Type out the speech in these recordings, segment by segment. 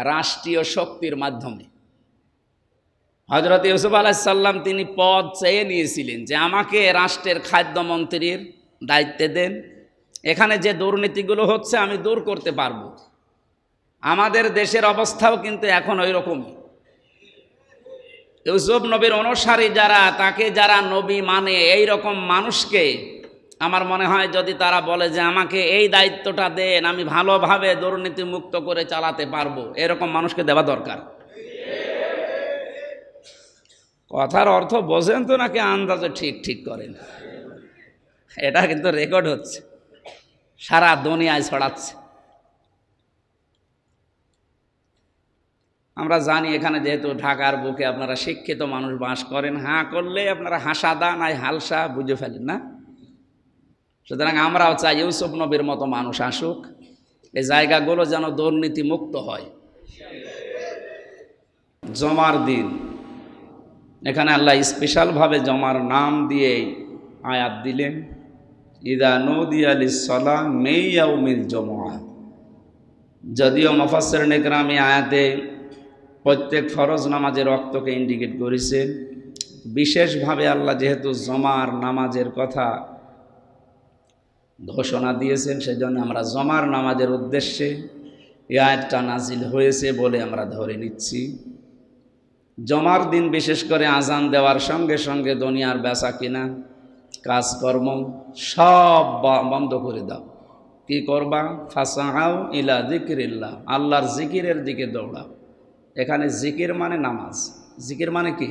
রাষ্ট্রীয় শক্তির মাধ্যমে। হযরত ইউসুফ আলাইহিস সালাম তিনি পদ চেয়ে নিয়েছিলেন যে আমাকে রাষ্ট্রের খাদ্যমন্ত্রীর দায়িত্ব দেন, এখানে যে দুর্নীতিগুলো হচ্ছে আমি দূর করতে পারবো। আমাদের দেশের অবস্থাও কিন্তু এখন ওই রকমই। ইউসুফ নবীর অনুসারী যারা, তাকে যারা নবী মানে, এই রকম মানুষকে আমার মনে হয় যদি তারা বলে যে আমাকে এই দায়িত্বটা দেন, আমি ভালোভাবে দুর্নীতি মুক্ত করে চালাতে পারবো, এরকম মানুষকে দেওয়া দরকার। কথার অর্থ বোঝেন তো নাকি আন্দাজে ঠিক ঠিক করেন? এটা কিন্তু রেকর্ড হচ্ছে, সারা দুনিয়ায় ছড়াচ্ছে। আমরা জানি এখানে যেহেতু ঢাকার বুকে আপনারা শিক্ষিত মানুষ বাস করেন, হাঁ করলে আপনারা হাসাদা নাই হালসা বুঝে ফেলেন না। সুতরাং আমরাও চাই ইউসুফ নবীর মতো মানুষ আসুক, এই জায়গাগুলো যেন দুর্নীতি মুক্ত হয়। জমার দিন, এখানে আল্লাহ স্পেশালভাবে জমার নাম দিয়ে আয়াত দিলেন, ইদা নুদিয়া লিস-সালাহ মিন ইয়াউমিল জুমআহ। যদিও মুফাসসির নেকরাম এই আয়াতে প্রত্যেক ফরজ নামাজের ওয়াক্তকে ইন্ডিকেট করেছেন, বিশেষভাবে আল্লাহ যেহেতু জমার নামাজের কথা ঘোষণা দিয়েছেন, সেজন্য আমরা জমার নামাজের উদ্দেশ্যে এই আয়াতটা নাজিল হয়েছে বলে আমরা ধরে নিচ্ছি। জমার দিন বিশেষ করে আজান দেওয়ার সঙ্গে সঙ্গে দুনিয়ার বেচা কিনা কাজকর্ম সব বন্ধ করে দাও। কি করবা? ফাসাউ ইলা যিকরিল্লাহ, আল্লাহর জিকিরের দিকে দৌড়াও। এখানে জিকির মানে নামাজ। জিকির মানে কি?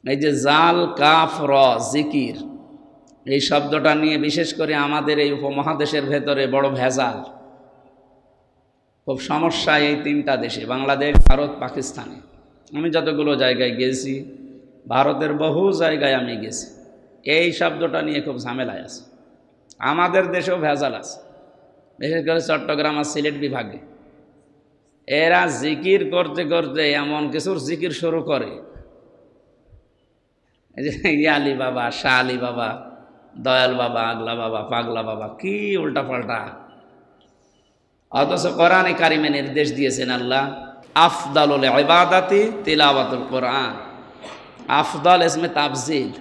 এই যে জাল কাফ র জিকির, এই শব্দটা নিয়ে বিশেষ করে আমাদের এই উপমহাদেশের ভেতরে বড় ভেজাল, খুব সমস্যা এই তিনটা দেশে, বাংলাদেশ, ভারত, পাকিস্তানে। আমি যতগুলো জায়গায় গেছি, ভারতের বহু জায়গায় আমি গেছি, এই শব্দটা নিয়ে খুব ঝামেলায় আছে। আমাদের দেশেও ভেজাল আছে, বিশেষ করে চট্টগ্রাম আর সিলেট বিভাগে। এরা জিকির করতে করতে এমন কিছুর জিকির শুরু করে, এই যে ইয়ালি বাবা, শাহ আলী বাবা, দয়াল বাবা, আগলা বাবা, পাগলা বাবা, কি উল্টা পাল্টা। অথচ কোরআনে কারিমে নির্দেশ দিয়েছেন আল্লাহ, আফদালুল ইবাদাতি তিলাওয়াতুল কোরআন। আফদল ইসমে তাফজিল।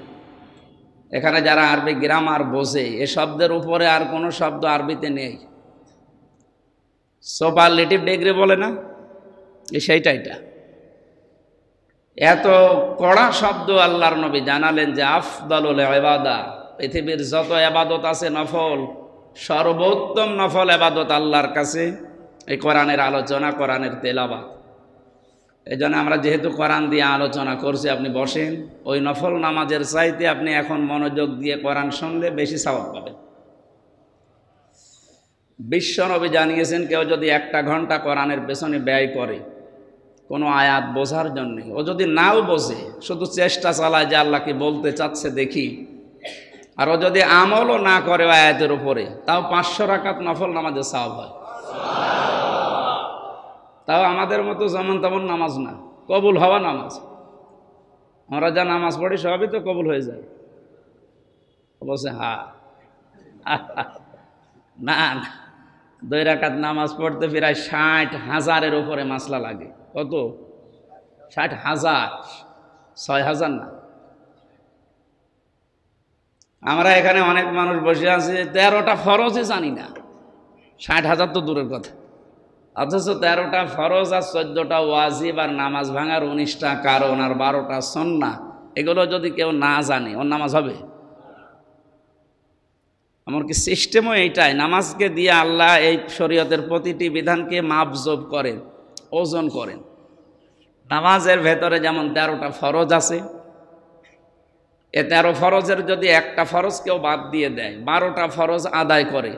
এখানে যারা আরবি গ্রামার বোঝে, এ শব্দের উপরে আর কোনো শব্দ আরবিতে নেই। সুপারলেটিভ ডিগ্রি বলে না, সেইটা এটা। এত কড়া শব্দ আল্লাহর নবী জানালেন যে আফদালুল ইবাদা, পৃথিবীর যত ইবাদত আছে নফল, সর্বোত্তম নফল ইবাদত আল্লাহর কাছে এই কোরআনের আলোচনা, কোরআনের তেলাওয়াত। এই জন্য আমরা যেহেতু কোরআন দিয়ে আলোচনা করছি, আপনি বসেন, ওই নফল নামাজের চাইতে আপনি এখন মনোযোগ দিয়ে কোরআন শুনলে বেশি সওয়াব পাবেন। বিশ্বনবী জানিয়েছেন, কেউ যদি 1 ঘন্টা কোরআনের পেছনে ব্যয় করে কোনো আয়াত বোঝার জন্য, ও যদি নাও বোঝে, শুধু চেষ্টা চালায় যে আল্লাহ কি বলতে চাচ্ছে দেখি, আর ও যদি আমলও না করে আয়াতের উপরে, তাও 500 রাকাত নফল নামাজের সওয়াব হয়। তাও আমাদের মতো যেমন তেমন নামাজ না, কবুল হওয়া নামাজ। আমরা যা নামাজ পড়ি সবই তো কবুল হয়ে যায়। বলছে হ্যাঁ, না না, 2 রাকাত নামাজ পড়তে প্রায় 60,000-এর উপরে মাসলা লাগে। কত? 60,000, 6,000 না। আমরা এখানে অনেক মানুষ বসে আছে, 13টা ফরজই জানি না, 60,000 তো দূরের কথা। অথচ 13টা ফরজ আর 14টা ওয়াজিব আর নামাজ ভাঙার 19টা কারণ আর 12টা সুন্নাহ, এগুলো যদি কেউ না জানে, ওর নামাজ হবে? এমনকি সিস্টেমও এইটাই, নামাজকে দিয়ে আল্লাহ এই শরীয়তের প্রতিটি বিধানকে মাপজোব করেন, ওজন করেন। নামাজের ভেতরে যেমন 13টা ফরজ আছে, এ 13 ফরজের যদি একটা ফরজ কেউ বাদ দিয়ে দেয়, 12টা ফরজ আদায় করে,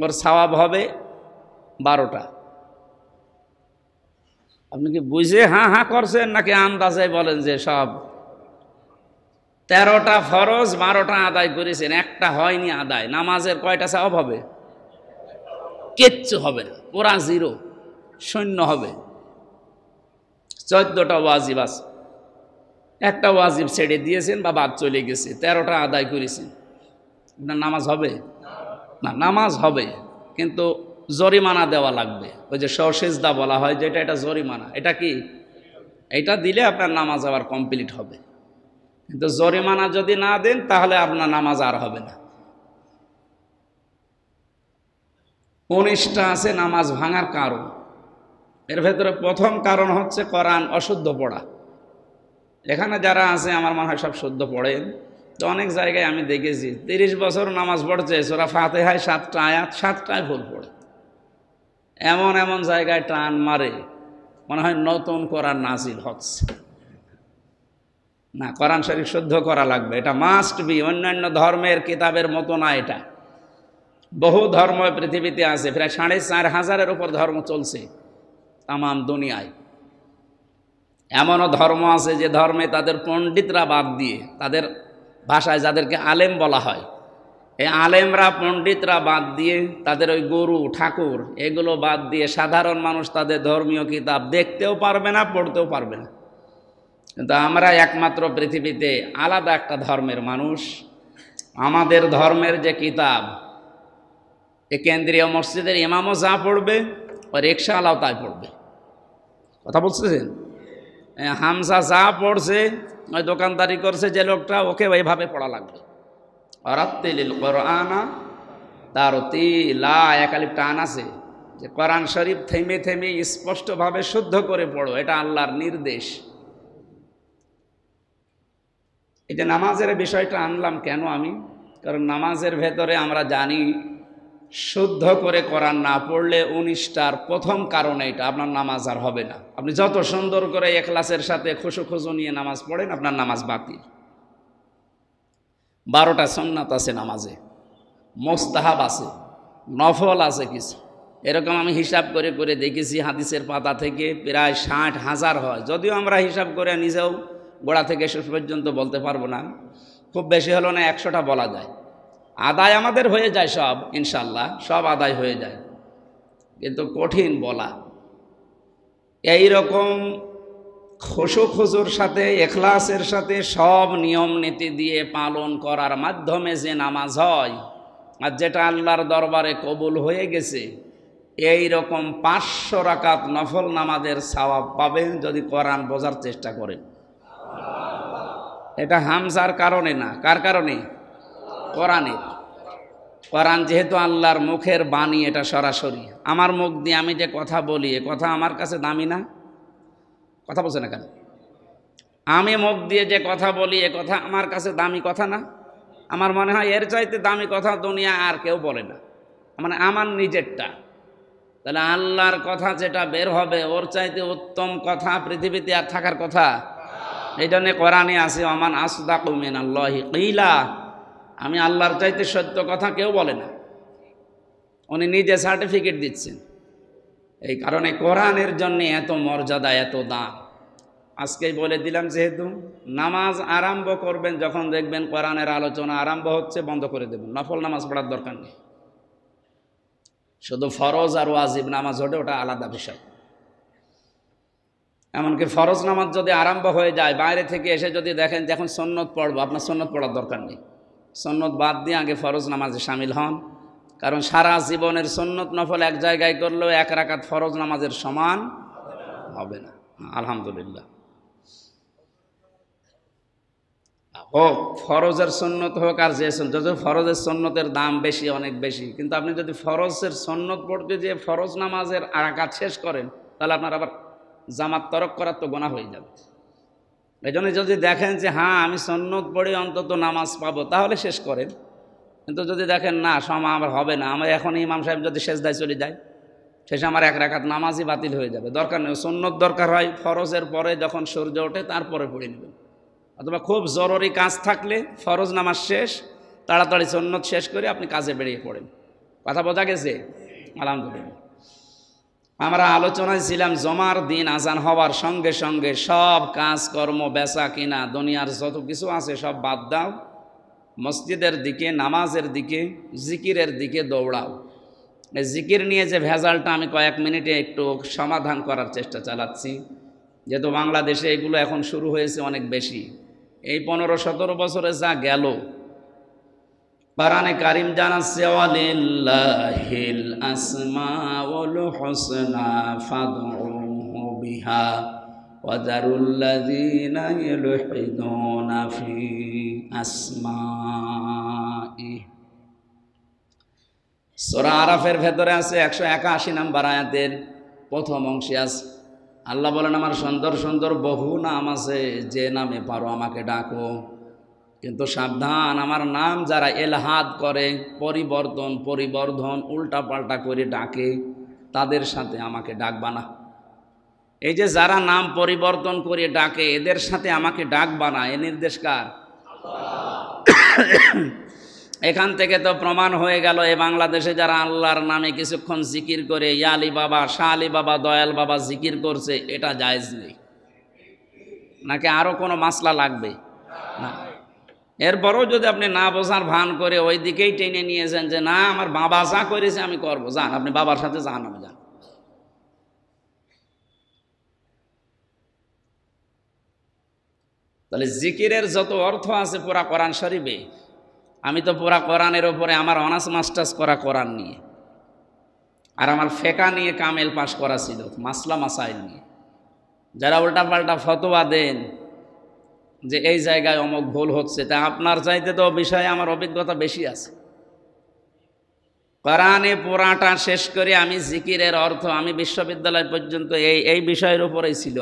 ওর সওয়াব হবে 12টা। আপনি কি বুঝে হ্যাঁ হ্যাঁ করছেন নাকি আন্দাজে বলেন যে সব? 13টা ফরজ 12টা আদায় করেছেন, একটা হয়নি আদায়, নামাজের কয়টা সওয়াব হবে? কিচ্ছু হবে না, পুরা 0, শূন্য হবে। 14টা ওয়াজিব আছে, একটা ওয়াজিব ছেড়ে দিয়েছেন বা বাদ চলে গেছে, 13টা আদায় করেছেন, আপনার নামাজ হবে না? নামাজ হবে, কিন্তু জরিমানা দেওয়া লাগবে। ওই যে সসিজদা বলা হয় যেটা, এটা জরিমানা। এটা কি? এটা দিলে আপনার নামাজ আবার কমপ্লিট হবে। কিন্তু জরিমানা যদি না দেন তাহলে আপনার নামাজ আর হবে না। 19টা আছে নামাজ ভাঙার কারণ। এর ভেতরে প্রথম কারণ হচ্ছে কোরআন অশুদ্ধ পড়া। এখানে যারা আছে আমার মনে হয় সব শুদ্ধ পড়েন। তো অনেক জায়গায় আমি দেখেছি 30 বছর নামাজ পড়ছে, সূরা ফাতিহায় 7টা আয়াত 7টায় ভুল পড়ে। এমন এমন জায়গায় টান মারে মনে হয় নতুন কোরআন নাজিল হচ্ছে। না, কোরআন শরীফ শুদ্ধ করা লাগবে, এটা মাস্ট বি। অন্যান্য ধর্মের কিতাবের মতো না এটা। বহু ধর্ম পৃথিবীতে আছে, প্রায় 4,500-এর উপর ধর্ম চলছে তাম দুনিয়ায়। এমনও ধর্ম আছে যে ধর্মে তাদের পণ্ডিতরা বাদ দিয়ে, তাদের ভাষায় যাদেরকে আলেম বলা হয়, এই আলেমরা পণ্ডিতরা বাদ দিয়ে, তাদের ওই গুরু ঠাকুর এগুলো বাদ দিয়ে সাধারণ মানুষ তাদের ধর্মীয় কিতাব দেখতেও পারবে না, পড়তেও পারবে না। কিন্তু আমরা একমাত্র পৃথিবীতে আলাদা একটা ধর্মের মানুষ। আমাদের ধর্মের যে কিতাব, এ কেন্দ্রীয় মসজিদের ইমামও যা পড়বে, ওই রিকশাওয়ালাও তাই পড়বে। কথা বলছেন? হামজা যা পড়ছে, ওই দোকানদারি করছে যে লোকটা, ওকে ওইভাবে পড়া লাগবে। অরাত্তিলিল কোরআনা তারতিলা, একালিপ টান আছে যে কোরআন শরীফ থেমে থেমে স্পষ্টভাবে শুদ্ধ করে পড়ো, এটা আল্লাহর নির্দেশ। এই যে নামাজের বিষয়টা আনলাম কেন আমি? কারণ নামাজের ভেতরে আমরা জানি শুদ্ধ করে কোরআন না পড়লে 19টার প্রথম কারণে এটা, আপনার নামাজ আর হবে না। আপনি যত সুন্দর করে ইখলাসের সাথে খুশু নিয়ে নামাজ পড়েন, আপনার নামাজ বাতিল। 12টা সুন্নাত আছে নামাজে, মোস্তাহাব আছে, নফল আছে কিছু। এরকম আমি হিসাব করে করে দেখেছি হাদিসের পাতা থেকে প্রায় 60,000 হয়। যদিও আমরা হিসাব করে নিজেও গোড়া থেকে শেষ পর্যন্ত বলতে পারবো না, খুব বেশি হলো না 100টা বলা যায়। আদায় আমাদের হয়ে যায় সব, ইনশাল্লাহ সব আদায় হয়ে যায়, কিন্তু কঠিন বলা। এই রকম খুশুর সাথে ইখলাসের সাথে সব নিয়ম নীতি দিয়ে পালন করার মাধ্যমে যে নামাজ হয়, আর যেটা আল্লাহর দরবারে কবুল হয়ে গেছে, এই রকম 500 রাকাত নফল নামাজের সওয়াব পাবেন যদি কোরআন বোঝার চেষ্টা করেন। এটা হামজার কারণে না, কার কারণে? কোরআনের। কোরআন যেহেতু আল্লাহর মুখের বাণী, এটা সরাসরি আমার মুখ দিয়ে আমি যে কথা বলি, এ কথা আমার কাছে দামি না? কথা বলছে না কেন? আমি মুখ দিয়ে যে কথা বলি, এ কথা আমার কাছে দামি কথা না? আমার মনে হয় এর চাইতে দামি কথা দুনিয়া আর কেউ বলে না, মানে আমার নিজেরটা। তাহলে আল্লাহর কথা যেটা বের হবে, ওর চাইতে উত্তম কথা পৃথিবীতে আর থাকার কথা? এই জন্যে কোরআনে আছে আমান আসদাকু মিনাল্লাহি কিলা, আমি আল্লাহর চাইতে সত্য কথা কেউ বলে না। উনি নিজে সার্টিফিকেট দিচ্ছেন। এই কারণে কোরআনের জন্য এত মর্যাদা, এত দাম। আজকেই বলে দিলাম, যেহেতু নামাজ আরম্ভ করবেন যখন দেখবেন কোরআনের আলোচনা আরম্ভ হচ্ছে, বন্ধ করে দেবেন। নফল নামাজ পড়ার দরকার নেই, শুধু ফরজ আর ওয়াজিব নামাজ ওঠে, ওটা আলাদা বিষয়। এমনকি ফরজ নামাজ যদি আরম্ভ হয়ে যায়, বাইরে থেকে এসে যদি দেখেন যে এখন সুন্নত পড়বো, আপনার সুন্নত পড়ার দরকার নেই। সুন্নত বাদ দিয়ে আগে ফরজ নামাজে শামিল হন। কারণ সারা জীবনের সুন্নত নফল এক জায়গায় করলেও 1 রাকাত ফরজ নামাজের সমান হবে না। আলহামদুলিল্লাহ। হোক ফরজের সুন্নত হোক আর যে যদি ফরজের সুন্নতের দাম বেশি, অনেক বেশি, কিন্তু আপনি যদি ফরজের সুন্নত পড়তে যে ফরজ নামাজের রাকাত শেষ করেন, তাহলে আপনার আবার জামাত তরক করার তো গোনা হয়ে যাবে। এই জন্য যদি দেখেন যে হ্যাঁ আমি সুন্নত পড়ে অন্তত নামাজ পাবো, তাহলে শেষ করেন। কিন্তু যদি দেখেন না সময় আমার হবে না, আমার এখন ইমাম সাহেব যদি সেজদায় চলে যায়, শেষে আমার 1 রাকাত নামাজই বাতিল হয়ে যাবে, দরকার নেই। সুন্নত দরকার হয় ফরজের পরে, যখন সূর্য ওঠে তারপরে পড়ে নেবেন। অথবা খুব জরুরি কাজ থাকলে ফরজ নামাজ শেষ, তাড়াতাড়ি সুন্নত শেষ করে আপনি কাজে বেরিয়ে পড়েন। কথা বোঝা গেছে? আলহামদুলিল্লাহ। আমরা আলোচনায় ছিলাম জমার দিন আজান হওয়ার সঙ্গে সঙ্গে সব কাজকর্ম, বেচা কিনা, দুনিয়ার যত কিছু আছে সব বাদ দাও, মসজিদের দিকে, নামাজের দিকে, জিকিরের দিকে দৌড়াও। এই জিকির নিয়ে যে ভেজালটা আমি কয়েক মিনিটে একটু সমাধান করার চেষ্টা চালাচ্ছি। যেহেতু বাংলাদেশে এগুলো এখন শুরু হয়েছে অনেক বেশি, এই 15-17 বছরে যা গেল, কোরআনে কারিম জানাচ্ছে ওয়ালিল্লাহিল আসমাউল হুসনা ফাদউহু বিহা ওয়াযারুল্লাযীনা ইউলহিদুনা ফি আসমাই। সূরা আরাফের ভেতরে আছে 181 নম্বর আয়াতের প্রথম অংশে আছে আল্লাহ বলেন, আমার সুন্দর সুন্দর বহু নাম আছে, যে নামে পারো আমাকে ডাকো, কিন্তু সাবধান, আমার নাম যারা এলহাদ করে, পরিবর্ধন উল্টাপাল্টা করে ডাকে, তাদের সাথে আমাকে ডাকবা না। এই যে যারা নাম পরিবর্তন করে ডাকে, এদের সাথে আমাকে ডাকবা না, এ নির্দেশ কার? এখান থেকে তো প্রমাণ হয়ে গেল, এ বাংলাদেশে যারা আল্লাহর নামে কিছুক্ষণ জিকির করে, ইয়া আলী বাবা, শাহ আলী বাবা, দয়াল বাবা জিকির করছে, এটা জায়েজ নেই, নাকি আরো কোনো মাসলা লাগবে? না। এরপরও যদি আপনি না বোঝার ভান করে ওই দিকেই টেনে নিয়েছেন যে না আমার বাবা যা করেছে আমি করব, যান আপনি বাবার সাথে যান, আমি যান। তাহলে জিকিরের যত অর্থ আছে পুরা কোরআন শরীফে, আমি তো পুরা কোরআনের ওপরে আমার অনার্স মাস্টার্স করা কোরআন নিয়ে, আর আমার ফেকা নিয়ে কামেল পাশ করা ছিল, মাসলা মাসাইল নিয়ে। যারা উল্টাপাল্টা ফতোয়া দেন যে এই জায়গায় অমুক ভুল হচ্ছে, তা আপনার চাইতে তো বিষয়ে আমার অভিজ্ঞতা বেশি আছে। কোরআনে পুরাটা শেষ করে আমি জিকিরের অর্থ, আমি বিশ্ববিদ্যালয় পর্যন্ত এই বিষয়ের উপরেই ছিল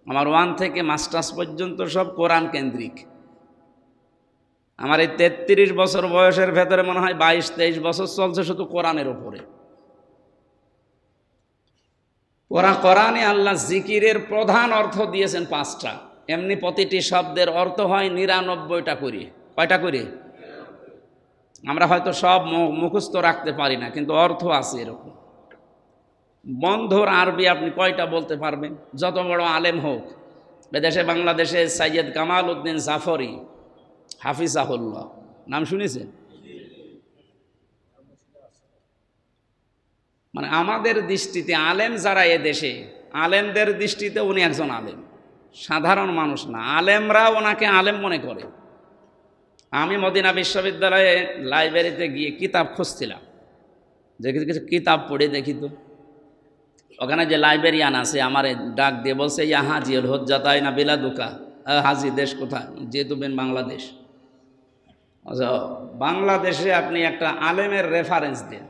আমার 1 থেকে মাস্টার্স পর্যন্ত সব কোরআন কেন্দ্রিক। আমার এই 33 বছর বয়সের ভেতরে মনে হয় 22-23 বছর চলছে শুধু কোরআনের উপরে। কোরআনে আল্লাহ জিকিরের প্রধান অর্থ দিয়েছেন 5টা, এমনি প্রতিটি শব্দের অর্থ হয় 99টা করে। কয়টা করে? আমরা হয়তো সব মুখস্থ রাখতে পারি না, কিন্তু অর্থ আছে এরকম। বন্ধুর আরবি আপনি কয়টা বলতে পারবেন? যত বড় আলেম হোক, এদেশে বাংলাদেশে সৈয়দ কামাল উদ্দিন জাফরি হাফিজাহুল্লাহ নাম শুনেছেন? মানে আমাদের দৃষ্টিতে আলেম যারা এ দেশে, আলেমদের দৃষ্টিতে উনি একজন আলেম, সাধারণ মানুষ না। আলেমরা ওনাকে আলেম মনে করে। আমি মদিনা বিশ্ববিদ্যালয়ে লাইব্রেরিতে গিয়ে কিতাব খুঁজছিলাম, যে কিছু কিতাব পড়ে দেখি তো। ওখানে যে লাইব্রেরিয়ান আছে আমার ডাক দিয়ে বলছে, ইয়া হাজি হল হজ্জাতাই না বিলাদুকা, হাজি দেশ কোথায়? যেহেতু বেন বাংলাদেশ। আচ্ছা, বাংলাদেশে আপনি একটা আলেমের রেফারেন্স দেন,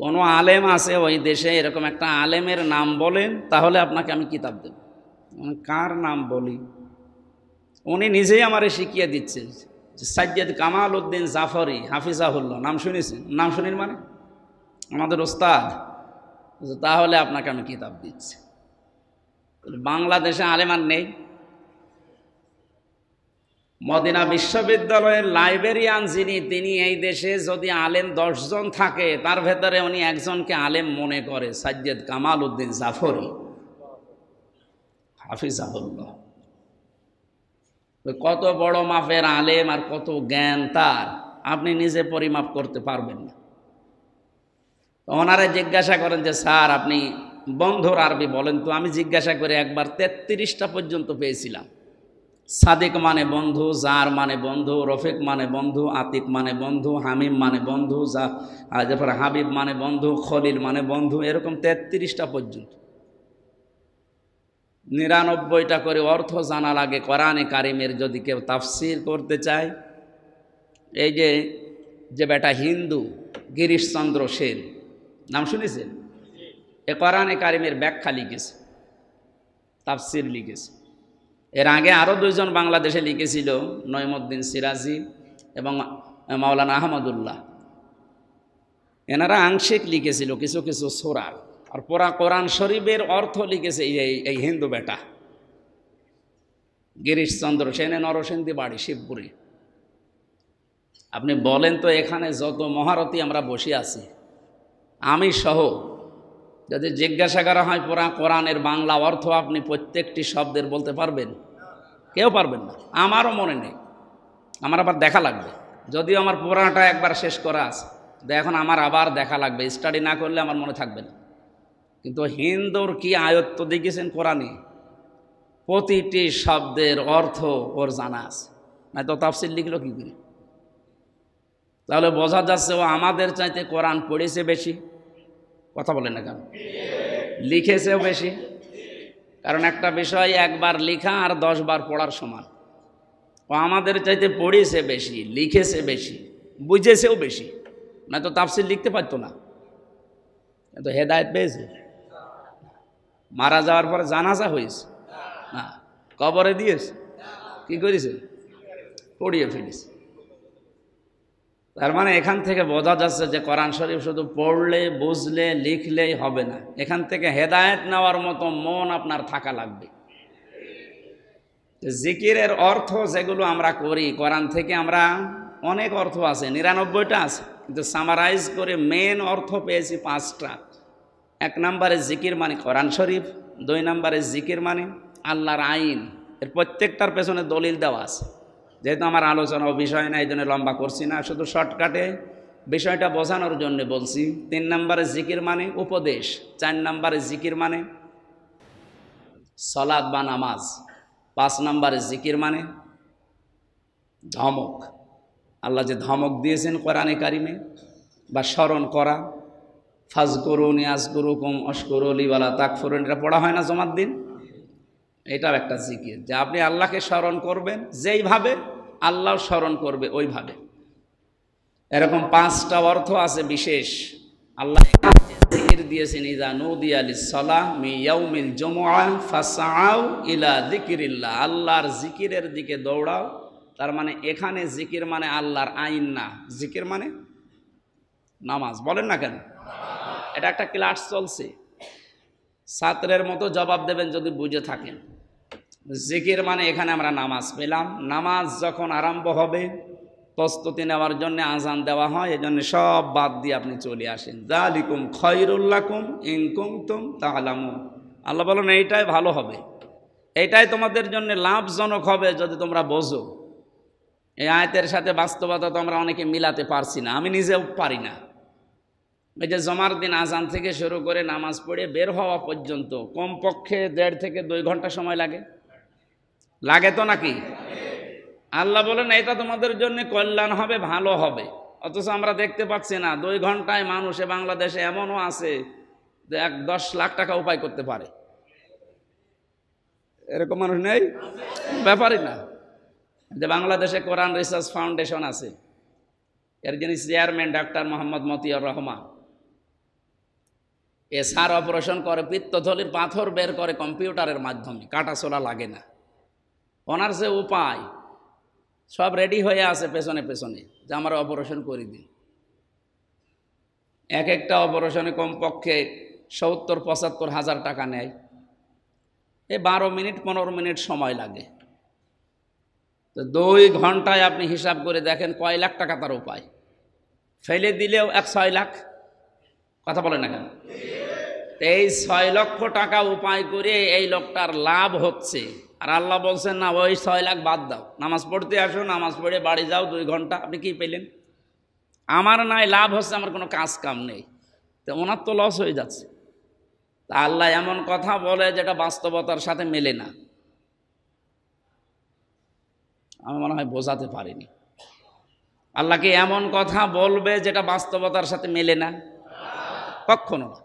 কোনো আলেম আছে ওই দেশে, এরকম একটা আলেমের নাম বলেন, তাহলে আপনাকে আমি কিতাব দেব। কার নাম বলি? উনি নিজেই আমারে শিখিয়ে দিচ্ছে, সৈয়দ কামাল উদ্দিন জাফরি হাফিজাহুল্লাহ নাম শুনেছেন? নাম শুনেন মানে আমাদের ওস্তাদ। তাহলে আপনাকে আমি কিতাব দিচ্ছি। বাংলাদেশে আলেম আর নেই। মদিনা বিশ্ববিদ্যালয়ের লাইব্রেরিয়ান যিনি, তিনি এই দেশে যদি আলেম 10 জন থাকে, তার ভেতরে উনি একজনকে আলেম মনে করে, সৈয়দ কামাল উদ্দিন জাফরি হাফিজাহুল্লাহ। কত বড় মাপের আলেম আর কত জ্ঞান তার, আপনি নিজে পরিমাপ করতে পারবেন না। ওনারা জিজ্ঞাসা করেন যে স্যার আপনি বন্ধুর আরবি বলেন তো। আমি জিজ্ঞাসা করে একবার 33টা পর্যন্ত পেয়েছিলাম। সাদিক মানে বন্ধু, জার মানে বন্ধু, রফিক মানে বন্ধু, আতিক মানে বন্ধু, হামিম মানে বন্ধু, তারপরে হাবিব মানে বন্ধু, খলিল মানে বন্ধু, এরকম 33টা পর্যন্ত। 99টা করে অর্থ জানা লাগে কোরআনে কারিমের যদি কেউ তাফসির করতে চায়। এই যে বেটা হিন্দু গিরিশচন্দ্র সেন নাম শুনেছেন? এ কোরআনে কারিমের ব্যাখ্যা লিখেছে, তাফসির লিখেছে। এর আগে আরও 2 জন বাংলাদেশে লিখেছিল, নঈমুদ্দিন সিরাজি এবং মাওলানা আহমদুল্লাহ। এনারা আংশিক লিখেছিল কিছু কিছু সূরা, আর পুরা কোরআন শরীফের অর্থ লিখেছে এই হিন্দু বেটা গিরিশচন্দ্র সেনে, নরসিংদী বাড়ি, শিবপুরে। আপনি বলেন তো, এখানে যত মহারথী আমরা বসে আছি, আমি সহ, যদি জিজ্ঞাসা করা হয় পুরা কোরআনের বাংলা অর্থ, আপনি প্রত্যেকটি শব্দের বলতে পারবেন? কেউ পারবেন না। আমারও মনে নেই, আমার আবার দেখা লাগবে। যদিও আমার পুরাটা একবার শেষ করা আছে, এখন আমার আবার দেখা লাগবে, স্টাডি না করলে আমার মনে থাকবে না। কিন্তু হিন্দুর কি আয়ত্ত দেখেছেন কোরআনে, প্রতিটি শব্দের অর্থ ওর জানা আছে, না তো তাফসির লিখলো কি করে? তাহলে বোঝা যাচ্ছে ও আমাদের চাইতে কোরআন পড়েছে বেশি। কথা বলেন না কেন? লিখেছেও বেশি। কারণ একটা বিষয় একবার লেখা আর 10 বার পড়ার সমান। ও আমাদের চাইতে পড়েছে বেশি, লিখেছে বেশি, বুঝেছেও বেশি, না তো তাফসীর লিখতে পারতো না। তো হেদায়েত পেয়েছে। মারা যাওয়ার পরে জানাজা হয়েছে না, কবরে দিয়েছে, কি করেছে? পড়িয়ে ফেলেছে। তার মানে এখান থেকে বোঝা যাচ্ছে যে কোরআন শরীফ শুধু পড়লে বুঝলে লিখলেই হবে না, এখান থেকে হেদায়েত নেওয়ার মতো মন আপনার থাকা লাগবে। জিকিরের অর্থ যেগুলো আমরা করি কোরআন থেকে, আমরা অনেক অর্থ আছে, 99টা আছে, কিন্তু সামারাইজ করে মেন অর্থ পেয়েছি 5টা। 1 নম্বরে জিকির মানে কোরআন শরীফ, 2 নম্বরে জিকির মানে আল্লাহর আইন। এর প্রত্যেকটার পেছনে দলিল দেওয়া আছে। যেহেতু আমার আলোচনা ও বিষয় না, এই জন্য লম্বা করছি না, শুধু শর্টকাটে বিষয়টা বোঝানোর জন্য বলছি। 3 নম্বরে জিকির মানে উপদেশ, 4 নম্বরে জিকির মানে সালাত বা নামাজ, 5 নম্বরে জিকির মানে ধমক। আল্লাহ যে ধমক দিয়েছেন কোরআনে কারিমে, বা স্মরণ করা, ফাজকুরুনি আযকুরুকুম ওয়াশকুরুলি ওয়ালা তাকফুরুন, এটা পড়া হয় না জুমার দিন? এটাও একটা জিকির, যে আপনি আল্লাহকে স্মরণ করবেন যেইভাবে, আল্লাহ স্মরণ করবে ওইভাবে। এরকম 5টা অর্থ আছে বিশেষ। আল্লাহ জিকির দিয়েছেন, ইযা নুদিয়া লিস-সালাহ মিন ইয়াউমিল জুমআহ ফাসআউ ইলা যিকিরিল্লাহ, আল্লাহর জিকিরের দিকে দৌড়াও। তার মানে এখানে জিকির মানে আল্লাহর আইন না, জিকির মানে নামাজ। বলেন না কেন? এটা একটা ক্লাস চলছে, ছাত্রের মতো জবাব দেবেন যদি বুঝে থাকেন। জিকির মানে এখানে আমরা নামাজ পেলাম, নামাজ যখন আরম্ভ হবে প্রস্তুতি নেওয়ার জন্য আজান দেওয়া হয়, এই জন্য সব বাদ দিয়ে আপনি চলে আসেন। যালিকুম খায়রুল লাকুম ইন কুনতুম তা'লামুন, আল্লাহ বলেন এইটাই ভালো হবে, এইটাই তোমাদের জন্য লাভজনক হবে যদি তোমরা বোঝো। এই আয়াতের সাথে বাস্তবতা তো আমরা অনেকে মিলাতে পারছি না, আমি নিজেও পারি না। এই যে জমার দিন আজান থেকে শুরু করে নামাজ পড়ে বের হওয়া পর্যন্ত কমপক্ষে 1.5 থেকে 2 ঘন্টা সময় লাগে, লাগে তো নাকি? আল্লাহ বলেন এটা তোমাদের জন্য কল্যাণ হবে, ভালো হবে, অথচ আমরা দেখতে পাচ্ছি না। 2 ঘন্টায় মানুষে বাংলাদেশে এমনও আছে যে 10 লাখ টাকা উপায় করতে পারে, এরকম মানুষ নেই? ব্যাপারই না। যে বাংলাদেশে কোরআন রিসার্চ ফাউন্ডেশন আছে, এর যিনি চেয়ারম্যান ডাক্তার মোহাম্মদ মতিয়ার রহমান, এ সার অপারেশন করে, পিত্তথলির পাথর বের করে কম্পিউটারের মাধ্যমে, কাটাছোলা লাগে না। ওনার যে উপায় সব রেডি হয়ে আছে পেছনে পেছনে, যে আমার অপারেশন করে দিন। এক একটা অপারেশনে কমপক্ষে 70-75 হাজার টাকা নেয়। 12 মিনিট 15 মিনিট সময় লাগে। তো 2 ঘন্টায় আপনি হিসাব করে দেখেন কয় লাখ টাকা তার উপায়। ফেলে দিলেও 6 লাখ। কথা বলে না কেন? এই 6 লক্ষ টাকা উপায় করে এই লোকটার লাভ হচ্ছে, আর আল্লাহ বলছেন না ওই 6 লাখ বাদ দাও, নামাজ পড়তে আসো, নামাজ পড়ে বাড়ি যাও 2 ঘন্টা। আপনি কি পেলেন? আমার নাই লাভ হচ্ছে, আমার কোনো কাজ কাম নেই, তো ওনার তো লস হয়ে যাচ্ছে। তা আল্লাহ এমন কথা বলে যেটা বাস্তবতার সাথে মেলে না। আমি মনে হয় বোঝাতে পারিনি। আল্লাহকে এমন কথা বলবে যেটা বাস্তবতার সাথে মেলে না, কখনো না।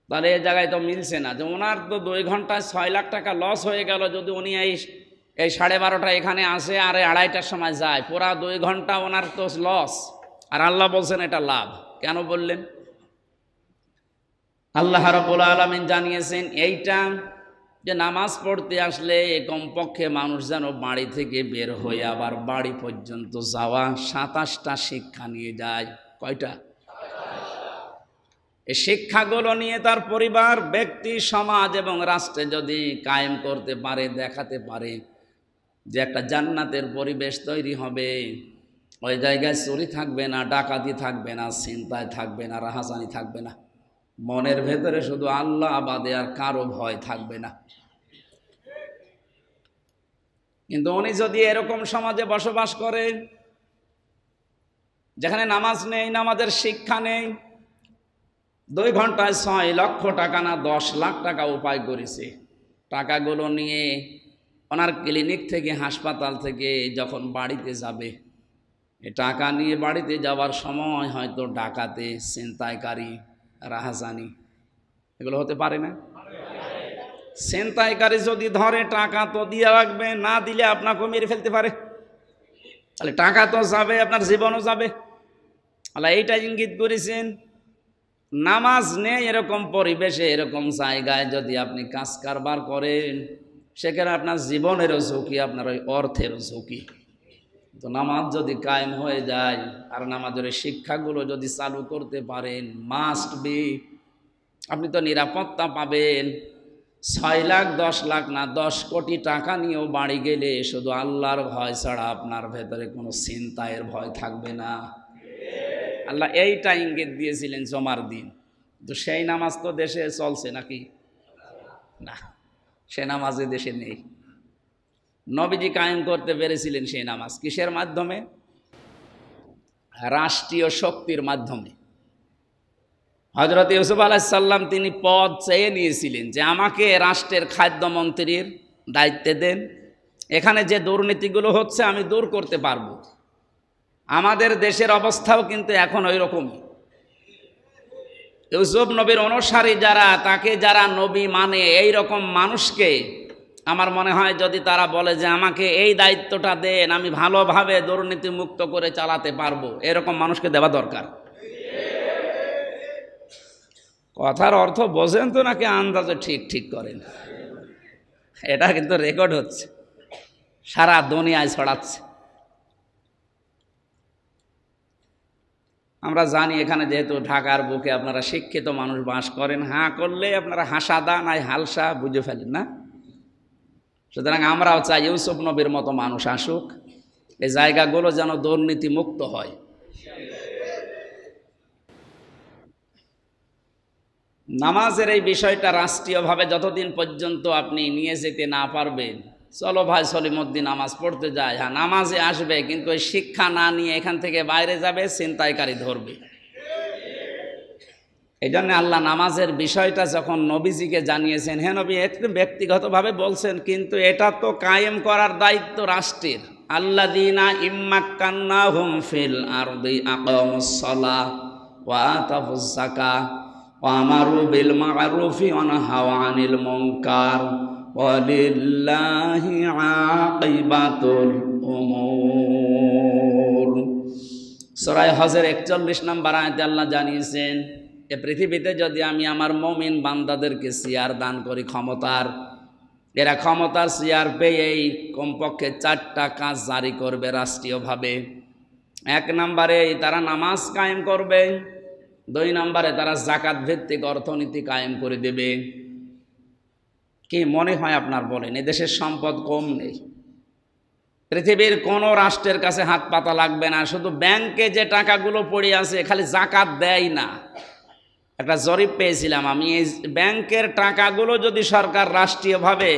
তাহলে এই জায়গায় তো মিলছে না, যে ওনার তো 2 ঘন্টায় 6 লাখ টাকা লস হয়ে গেল। যদি উনি এই 12:30 এখানে আসে আর 2:30টার সময় যায়, পুরা 2 ঘন্টা ওনার তো লস, আর আল্লাহ বলছেন এটা লাভ। কেন বললেন? আল্লাহ রাব্বুল আলামিন জানিয়েছেন এইটা, যে নামাজ পড়তে আসলে কমপক্ষে মানুষ যেন বাড়ি থেকে বের হয়ে আবার বাড়ি পর্যন্ত যাওয়া 27টা শিক্ষা নিয়ে যায়। কয়টা? এই শিক্ষাগুলো নিয়ে তার পরিবার, ব্যক্তি, সমাজ এবং রাষ্ট্রে যদি কায়েম করতে পারে, দেখাতে পারে যে একটা জান্নাতের পরিবেশ তৈরি হবে, ওই জায়গায় চুরি থাকবে না, ডাকাতি থাকবে না, ছিনতাই থাকবে না, রাহাজানি থাকবে না, মনের ভেতরে শুধু আল্লাহ বাদে আর কারো ভয় থাকবে না। কিন্তু উনি যদি এরকম সমাজে বসবাস করে যেখানে নামাজ নেই, নামাজের শিক্ষা নেই, 2 ঘন্টায় 6 লক্ষ টাকা না 10 লাখ টাকা উপায় করেছে, টাকাগুলো নিয়ে ওনার ক্লিনিক থেকে, হাসপাতাল থেকে যখন বাড়িতে যাবে, এই টাকা নিয়ে বাড়িতে যাওয়ার সময় হয়তো ডাকাতে, ছিনতাইকারী, রাহাজানি এগুলো হতে পারে না? ছিনতাইকারী যদি ধরে টাকা তো দিয়ে রাখবে, না দিলে আপনাকেও মেরে ফেলতে পারে। তাহলে টাকা তো যাবে, আপনার জীবনও যাবে। আল্লাহ এইটা ইঙ্গিত করেছেন। নামাজ নেই এরকম পরিবেশে, এরকম জায়গায় যদি আপনি কাজ কারবার করেন, সেখানে আপনার জীবনেরও ঝুঁকি, আপনার ওই অর্থেরও ঝুঁকি। তো নামাজ যদি কায়েম হয়ে যায় আর নামাজের শিক্ষাগুলো যদি চালু করতে পারেন, মাস্ট বি, আপনি তো নিরাপত্তা পাবেন। 6 লাখ 10 লাখ না, 10 কোটি টাকা নিয়েও বাড়ি গেলে শুধু আল্লাহর ভয় ছাড়া আপনার ভেতরে কোনো ছিনতাইয়ের ভয় থাকবে না। আল্লাহ এইটা ইঙ্গিত দিয়েছিলেন জমার দিন। তো সেই নামাজ তো দেশে চলছে নাকি? না, সে নামাজে দেশে নেই। নবীজি কায়েম করতে পেরেছিলেন সেই নামাজ কিসের মাধ্যমে? রাষ্ট্রীয় শক্তির মাধ্যমে। হযরত ইউসুফ আলাইহিস সালাম তিনি পদ চেয়ে নিয়েছিলেন যে আমাকে রাষ্ট্রের খাদ্যমন্ত্রীর দায়িত্বে দেন, এখানে যে দুর্নীতিগুলো হচ্ছে আমি দূর করতে পারবো। আমাদের দেশের অবস্থাও কিন্তু এখন ওই রকমই। ইউসুফ নবীর অনুসারী যারা, তাকে যারা নবী মানে, এই রকম মানুষকে আমার মনে হয় যদি তারা বলে যে আমাকে এই দায়িত্বটা দেন, আমি ভালোভাবে দুর্নীতি মুক্ত করে চালাতে পারবো, এরকম মানুষকে দেওয়া দরকার। কথার অর্থ বোঝেন তো নাকি আন্দাজে ঠিক ঠিক করেন? এটা কিন্তু রেকর্ড হচ্ছে, সারা দুনিয়ায় ছড়াচ্ছে। আমরা জানি এখানে যেহেতু ঢাকার বুকে আপনারা শিক্ষিত মানুষ বাস করেন, হাঁ করলে আপনারা হাসাদা নাই হালসা বুঝে ফেলেন না। সুতরাং আমরাও চাই ইউসুফ নবীর মতো মানুষ আসুক, এই জায়গাগুলো যেন দুর্নীতি মুক্ত হয়। নামাজের এই বিষয়টা রাষ্ট্রীয়ভাবে যতদিন পর্যন্ত আপনি নিয়ে যেতে না পারবেন, চলো ভাই সলিমুদ্দিন নামাজ পড়তে যায়, হ্যাঁ নামাজে আসবে, কিন্তু ওই শিক্ষা না নিয়ে এখান থেকে বাইরে যাবে, ছিনতাইকারী ধরবে। এই জন্য আল্লাহ নামাজের বিষয়টা যখন নবীজিকে জানিয়েছেন, হ্যাঁ নবী একটু ব্যক্তিগতভাবে বলছেন, কিন্তু এটা তো কায়েম করার দায়িত্ব রাষ্ট্রের। আল্লাযীনা ইম্মাক্কান্নাহুম ফিল আরদি আকামুস সালাহ ওয়া আতাফুজ যাকাহ ওয়া আমারু বিল মা'রুফি ওয়া নাহাউ আনিল মুনকার ওয়ালিল্লাহি আকিবাতুল উমুর। সূরা হজের 41 নম্বর আয়াতে আল্লাহ জানিয়েছেন, এ পৃথিবীতে যদি আমি আমার মুমিন বান্দাদেরকে চেয়ার দান করি ক্ষমতার, এরা ক্ষমতার চেয়ার পেয়েই কমপক্ষে 4টা কাজ জারি করবে রাষ্ট্রীয়ভাবে। 1 নম্বরে তারা নামাজ কায়েম করবে, 2 নম্বরে তারা যাকাত ভিত্তিক অর্থনীতি কায়েম করে দেবে। কি মনে হয় আপনার বলেন, এদেশের সম্পদ কম নেই? পৃথিবীর কোনো রাষ্ট্রের কাছে হাত পাতা লাগবে না, শুধু ব্যাংকে যে টাকাগুলো পড়ে আছে খালি যাকাত দেয় না। একটা জরিপ পেয়েছিলাম আমি, এই ব্যাংকের টাকাগুলো যদি সরকার রাষ্ট্রীয়ভাবে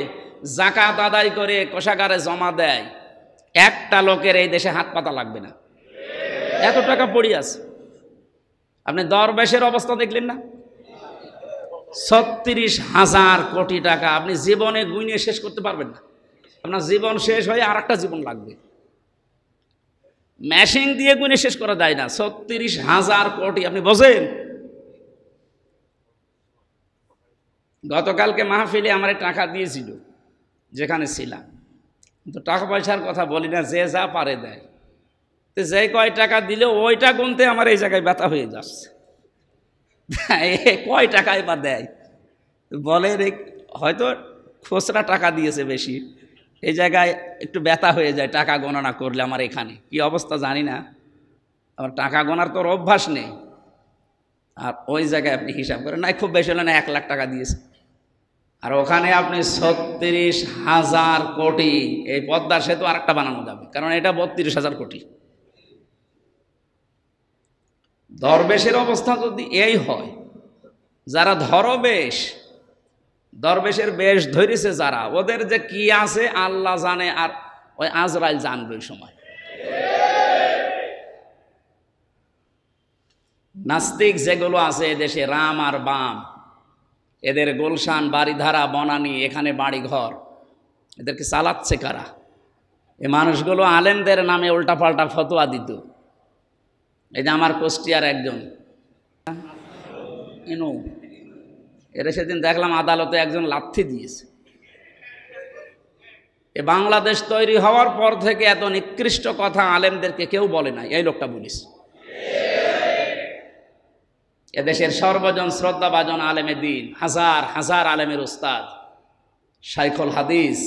যাকাত আদায় করে কোষাগারে জমা দেয়, একটা লোকের এই দেশে হাত পাতা লাগবে না, এত টাকা পড়ে আছে। আপনি দরবেশের অবস্থা দেখলেন না? 36,000 কোটি টাকা আপনি জীবনে গুণে শেষ করতে পারবেন না। আপনার জীবন শেষ হয়ে আর একটা জীবন লাগবে। মেশিন দিয়ে গুণে শেষ করা যায় না। 36,000 কোটি আপনি বোঝেন? গতকালকে মাহফিলে আমার টাকা দিয়েছিল যেখানে ছিলাম, তো টাকা পয়সার কথা বলি না, যে যা পারে দেয়। তো যে কয় টাকা দিলে ওইটা গুনতে আমার এই জায়গায় ব্যথা হয়ে যাচ্ছে। কয় টাকায় বা দেয় বলে, হয়তো খুচরা টাকা দিয়েছে বেশি, এই জায়গায় একটু ব্যথা হয়ে যায় টাকা গণনা করলে। আমার এখানে কি অবস্থা জানি না, আমার টাকা গোনার তোর অভ্যাস নেই। আর ওই জায়গায় আপনি হিসাব করেন, নাই খুব বেশি হলে না 1 লাখ টাকা দিয়েছে, আর ওখানে আপনি 36,000 কোটি। এই পদ্মা সেতু আর একটা বানানো যাবে, কারণ এটা 32,000 কোটি। দরবেশের অবস্থা যদি এই হয়, যারা ধরবেশ, দরবেশের বেশ ধরেছে যারা, ওদের যে কি আছে আল্লাহ জানে, আর ওই আজরাইল জানবে ওই সময়। নাস্তিক যেগুলো আছে এদেশে, রাম আর বাম, এদের গুলশান, বাড়িধারা, বনানী, এখানে বাড়ি ঘর, এদেরকে চালাচ্ছে কারা? এই মানুষগুলো আলেমদের নামে উল্টাপাল্টা ফতোয়া দিত, এই যে আমার কুষ্টিয়ার একজন ইনু, এর সেদিন দেখলাম আদালতে একজন লাথি দিয়েছে। এ বাংলাদেশ তৈরি হওয়ার পর থেকে এত নিকৃষ্ট কথা আলেমদেরকে কেউ বলে নাই, এই লোকটা বলিস। এদেশের সর্বজন শ্রদ্ধাভাজন আলেমে দিন, হাজার হাজার আলেমের উস্তাদ শাইখুল হাদিস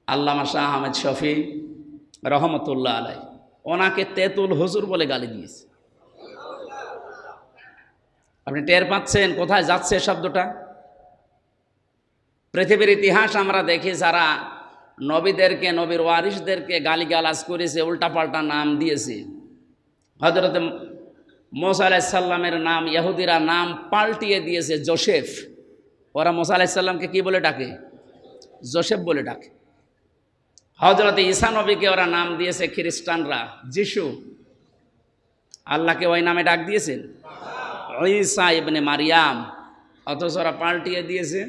আল্লামা শাহ আহমেদ শফি রহমতুল্লাহ আলাই, ওনাকে তেতুল হুজুর বলে গালি দিয়েছে। আপনি টের পাচ্ছেন কোথায় যাচ্ছে শব্দটা? পৃথিবীর ইতিহাস আমরা দেখি, যারা নবীদেরকে, নবীর ওয়ারিসদেরকে গালিগালাজ করেছে, উল্টাপাল্টা নাম দিয়েছে। হযরত মুসা আলাইহিস সালামের নাম ইহুদিরা নাম পাল্টিয়ে দিয়েছে জোসেফ। ওরা মুসা আলাইহিস সালামকে কি বলে ডাকে? জোসেফ বলে ডাকে। হযরত ঈসা নবীকে ওরা নাম দিয়েছে খ্রিস্টানরা যিশু। আল্লাহকে ওই নামে ডাক দিয়েছেন ঈসা ইবনে মারিয়াম, অথচ ওরা পাল্টিয়ে দিয়েছে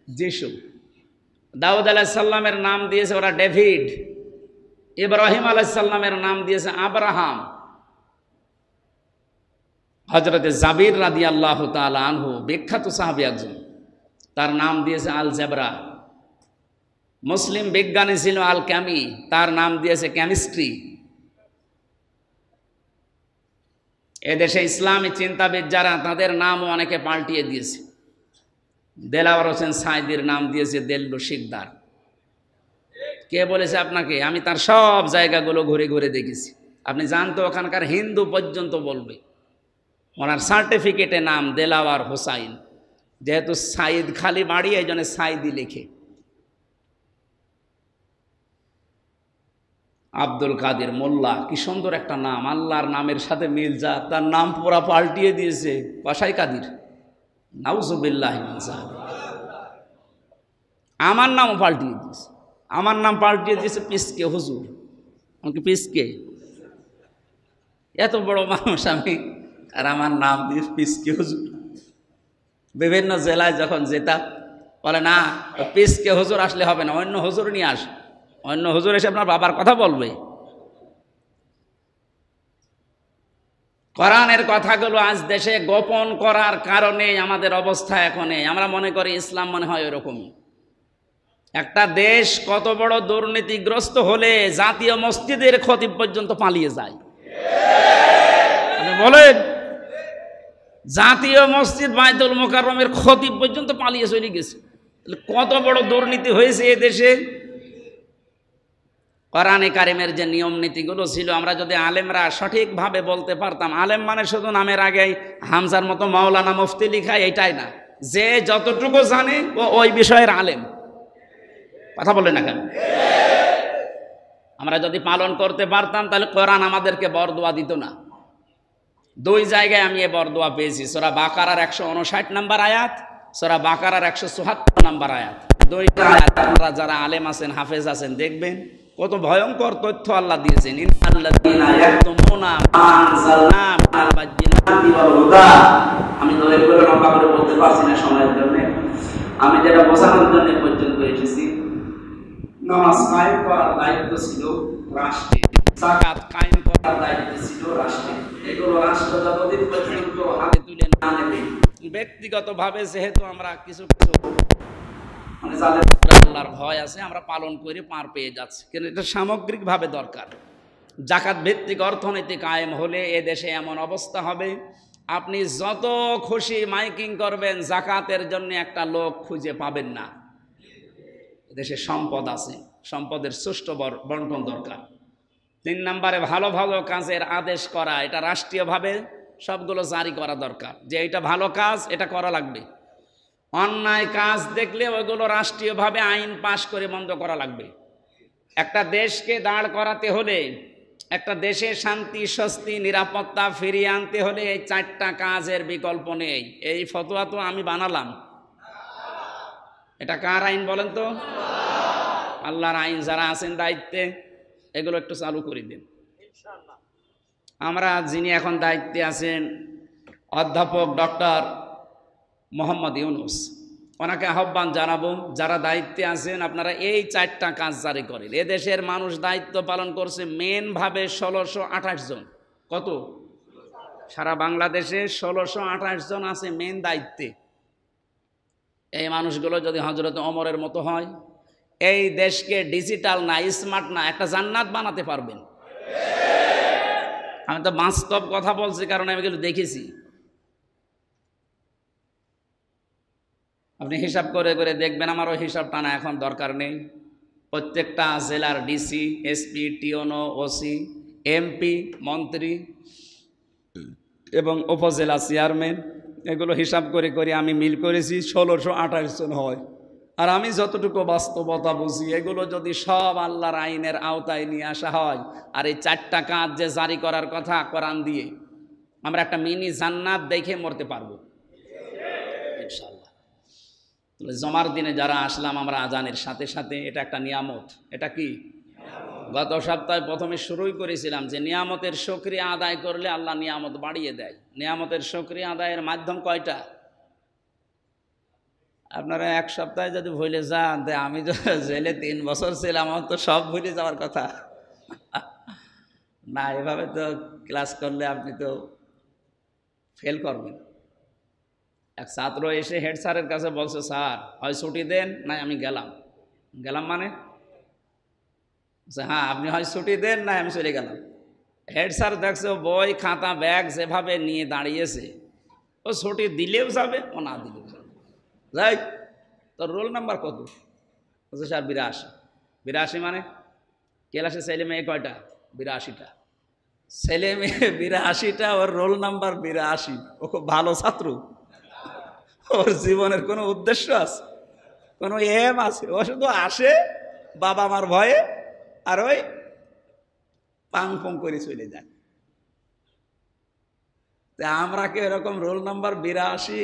যিশু। দাউদ আলাইহিস সালামের নাম দিয়েছে ওরা ডেভিড। ইব্রাহিম আলাইহিস সালামের নাম দিয়েছে আব্রাহাম। হযরত জাবির রাদিয়াল্লাহু তাআলা আনহু বিখ্যাত সাহাবী একজন, তার নাম দিয়েছে আল জেবরা। মুসলিম বিজ্ঞানী ছিল আল ক্যামি, তার নাম দিয়েছে কেমিস্ট্রি। এদেশে ইসলামী চিন্তাবিদ যারা, তাদের নামও অনেকে পাল্টিয়ে দিয়েছে। দেলাওয়ার হোসেন সাইদির নাম দিয়েছে দেল্লু শিকদার। কে বলেছে আপনাকে? আমি তার সব জায়গাগুলো ঘুরে ঘুরে দেখেছি। আপনি জানতো ওখানকার হিন্দু পর্যন্ত বলবে ওনার সার্টিফিকেটে নাম দেলাওয়ার হোসাইন, যেহেতু সাইদ খালি বাড়ি, এই জন্য সাইদি লেখে। আব্দুল কাদের মোল্লা, কি সুন্দর একটা নাম, আল্লাহর নামের সাথে মিল যা, তার নাম পুরা পাল্টিয়ে দিয়েছে কসাই কাদির। নাউজুবিল্লাহ মিন যালিক। আমার নামও পাল্টিয়ে দিয়েছে, আমার নাম পাল্টিয়ে দিয়েছে পিসকে হুজুর। আমাকে পিসকে, এত বড় মানুষ আমি, আর আমার নাম দিয়ে পিসকে হুজুর। বিভিন্ন জেলায় যখন যেতাম, বলে না পিসকে হুজুর আসলে হবে না, অন্য হুজুর নিয়ে আস। অন্য হুজুর এসে আপনার বাবার কথা বলবে। কোরআনের কথাগুলো আজ দেশে গোপন করার কারণে আমাদের অবস্থা এখন। আমরা মনে করি ইসলাম মনে হয় এরকমই। একটা দেশ কত বড় দুর্নীতিগ্রস্ত হলে জাতীয় মসজিদের খতিব পর্যন্ত পালিয়ে যায়। আপনি বলেন, জাতীয় মসজিদ বাইতুল মুকাররমের খতিব পর্যন্ত পালিয়ে চলে গেছে। কত বড় দুর্নীতি হয়েছে এ দেশে। কোরআনে কারিমের যে নিয়ম নীতিগুলো ছিল, আমরা যদি আলেমরা সঠিকভাবে বলতে পারতাম। আলেম মানে শুধু নামের আগে হামজার মতো মাওলানা মুফতি লিখায়, এইটাই না, যে যতটুকু জানে ও ওই বিষয়ের আলেম। কথা বলে না কেন? আমরা যদি পালন করতে পারতাম, তাহলে কোরআন আমাদেরকে বরদোয়া দিত না। দুই জায়গায় আমি এ বরদোয়া পেয়েছি, সূরা বাকারার 159 নম্বর আয়াত, সূরা বাকারার 174 নম্বর আয়াত। দুইটা আয়াত আপনারা যারা আলেম আছেন, হাফেজ আছেন, দেখবেন কত ভয়ঙ্কর তথ্য আল্লাহ দিয়েছেন। আমি দয়া করে লম্বা করে বলতে পারছি না সময়ের জন্য, আমি যেটা বোঝানোর জন্য পর্যন্ত এসেছি। নামাজ কায়েম করার দায়িত্ব ছিল রাষ্ট্রের, যাকাত কায়েম করার দায়িত্ব ছিল রাষ্ট্রের। এগুলো রাষ্ট্র যতদিন পর্যন্ত হাতে তুলে না নেবে, ব্যক্তিগতভাবে যেহেতু আমরা কিছু কিছু মানে যাদের আল্লাহর ভয় আছে, আমরা পালন করে পার পেয়ে যাচ্ছি, কিন্তু এটা সামগ্রিকভাবে দরকার। জাকাত ভিত্তিক অর্থনীতি কায়েম হলে এ দেশে এমন অবস্থা হবে, আপনি যত খুশি মাইকিং করবেন, জাকাতের জন্য একটা লোক খুঁজে পাবেন না। দেশে সম্পদ আছে, সম্পদের সুষ্ঠু বন্টন দরকার। 3 নম্বরে ভালো ভালো কাজের আদেশ করা, এটা রাষ্ট্রীয়ভাবে সবগুলো জারি করা দরকার, যে এটা ভালো কাজ, এটা করা লাগবে। অন্যায় কাজ দেখলে ওইগুলো রাষ্ট্রীয়ভাবে আইন পাশ করে বন্ধ করা লাগবে। একটা দেশকে দাঁড় করাতে হলে, একটা দেশে শান্তি স্বস্তি নিরাপত্তা ফিরিয়ে আনতে হলে এই 4টা কাজের বিকল্প নেই। এই ফতোয়া তো আমি বানালাম, এটা কার আইন বলেন তো? আল্লাহর আইন। যারা আছেন দায়িত্বে, এগুলো একটু চালু করে দিন। আমরা যিনি এখন দায়িত্বে আছেন, অধ্যাপক ডক্টর মোহাম্মদ ইউনুস, ওনাকে আহ্বান জানাবো, যারা দায়িত্বে আছেন আপনারা এই 4টা কাজ জারি করেন। এদেশের মানুষ দায়িত্ব পালন করছে মেনভাবে 1628 জন। কত? সারা বাংলাদেশে 1628 জন আছে মেন দায়িত্বে। এই মানুষগুলো যদি হযরত ওমরের মতো হয়, এই দেশকে ডিজিটাল না, স্মার্ট না, একটা জান্নাত বানাতে পারবেন। আমি তো বাস্তব কথা বলছি, কারণ আমি এগুলো দেখেছি। আপনি হিসাব করে করে দেখবেন, আমারও হিসাব টানা এখন দরকার নেই। প্রত্যেকটা জেলার ডিসি, এসপি, টিওনো, ওসি, এমপি, মন্ত্রী এবং উপজেলা চেয়ারম্যান, এগুলো হিসাব করে করে আমি মিল করেছি 1628 জন হয়। আর আমি যতটুকু বাস্তবতা বুঝি, এগুলো যদি সব আল্লাহর আইনের আওতায় নিয়ে আসা হয়, আর এই 4টা কাজ যে জারি করার কথা কোরআন দিয়ে, আমরা একটা মিনি জান্নাত দেখে মরতে পারবো ইনশাআল্লাহ। তাহলে জমার দিনে যারা আসলাম আমরা আজানের সাথে সাথে, এটা একটা নিয়ামত। এটা কি? গত সপ্তাহে প্রথমে শুরুই করেছিলাম যে নিয়ামতের শুকরিয়া আদায় করলে আল্লাহ নিয়ামত বাড়িয়ে দেয়। নিয়ামতের শুকরিয়া আদায়ের মাধ্যম কয়টা? আপনারা এক সপ্তাহে যদি ভুলে যান, আমি তো জেলে 3 বছর ছিলাম, আমার তো সব ভুলে যাওয়ার কথা না। এভাবে তো ক্লাস করলে আপনি তো ফেল করবেন। এক ছাত্র এসে হেড স্যারের কাছে বলছে, স্যার হয় ছুটি দেন, না আমি গেলাম। গেলাম মানে? হ্যাঁ, আপনি হয় ছুটি দেন, না আমি চলে গেলাম। হেড স্যার দেখছে বই খাতা ব্যাগ যেভাবে নিয়ে দাঁড়িয়েছে, ও ছুটি দিলেও যাবে, ও না দিলেও যাবে। যাই, তোর রোল নাম্বার কত? বলছে স্যার 82। 82 মানে? ক্লাসে ছেলে মেয়ে কয়টা? 82টা। ছেলে মেয়ে 82টা, ওর রোল নাম্বার 82। ও খুব ভালো ছাত্র। ওর জীবনের কোনো উদ্দেশ্য আছে, কোনো এম আছে? ও শুধু আসে বাবা মার ভয়ে, আর ওই পাং পং করে চলে যায়। আমরা কি এরকম রোল নাম্বার 82?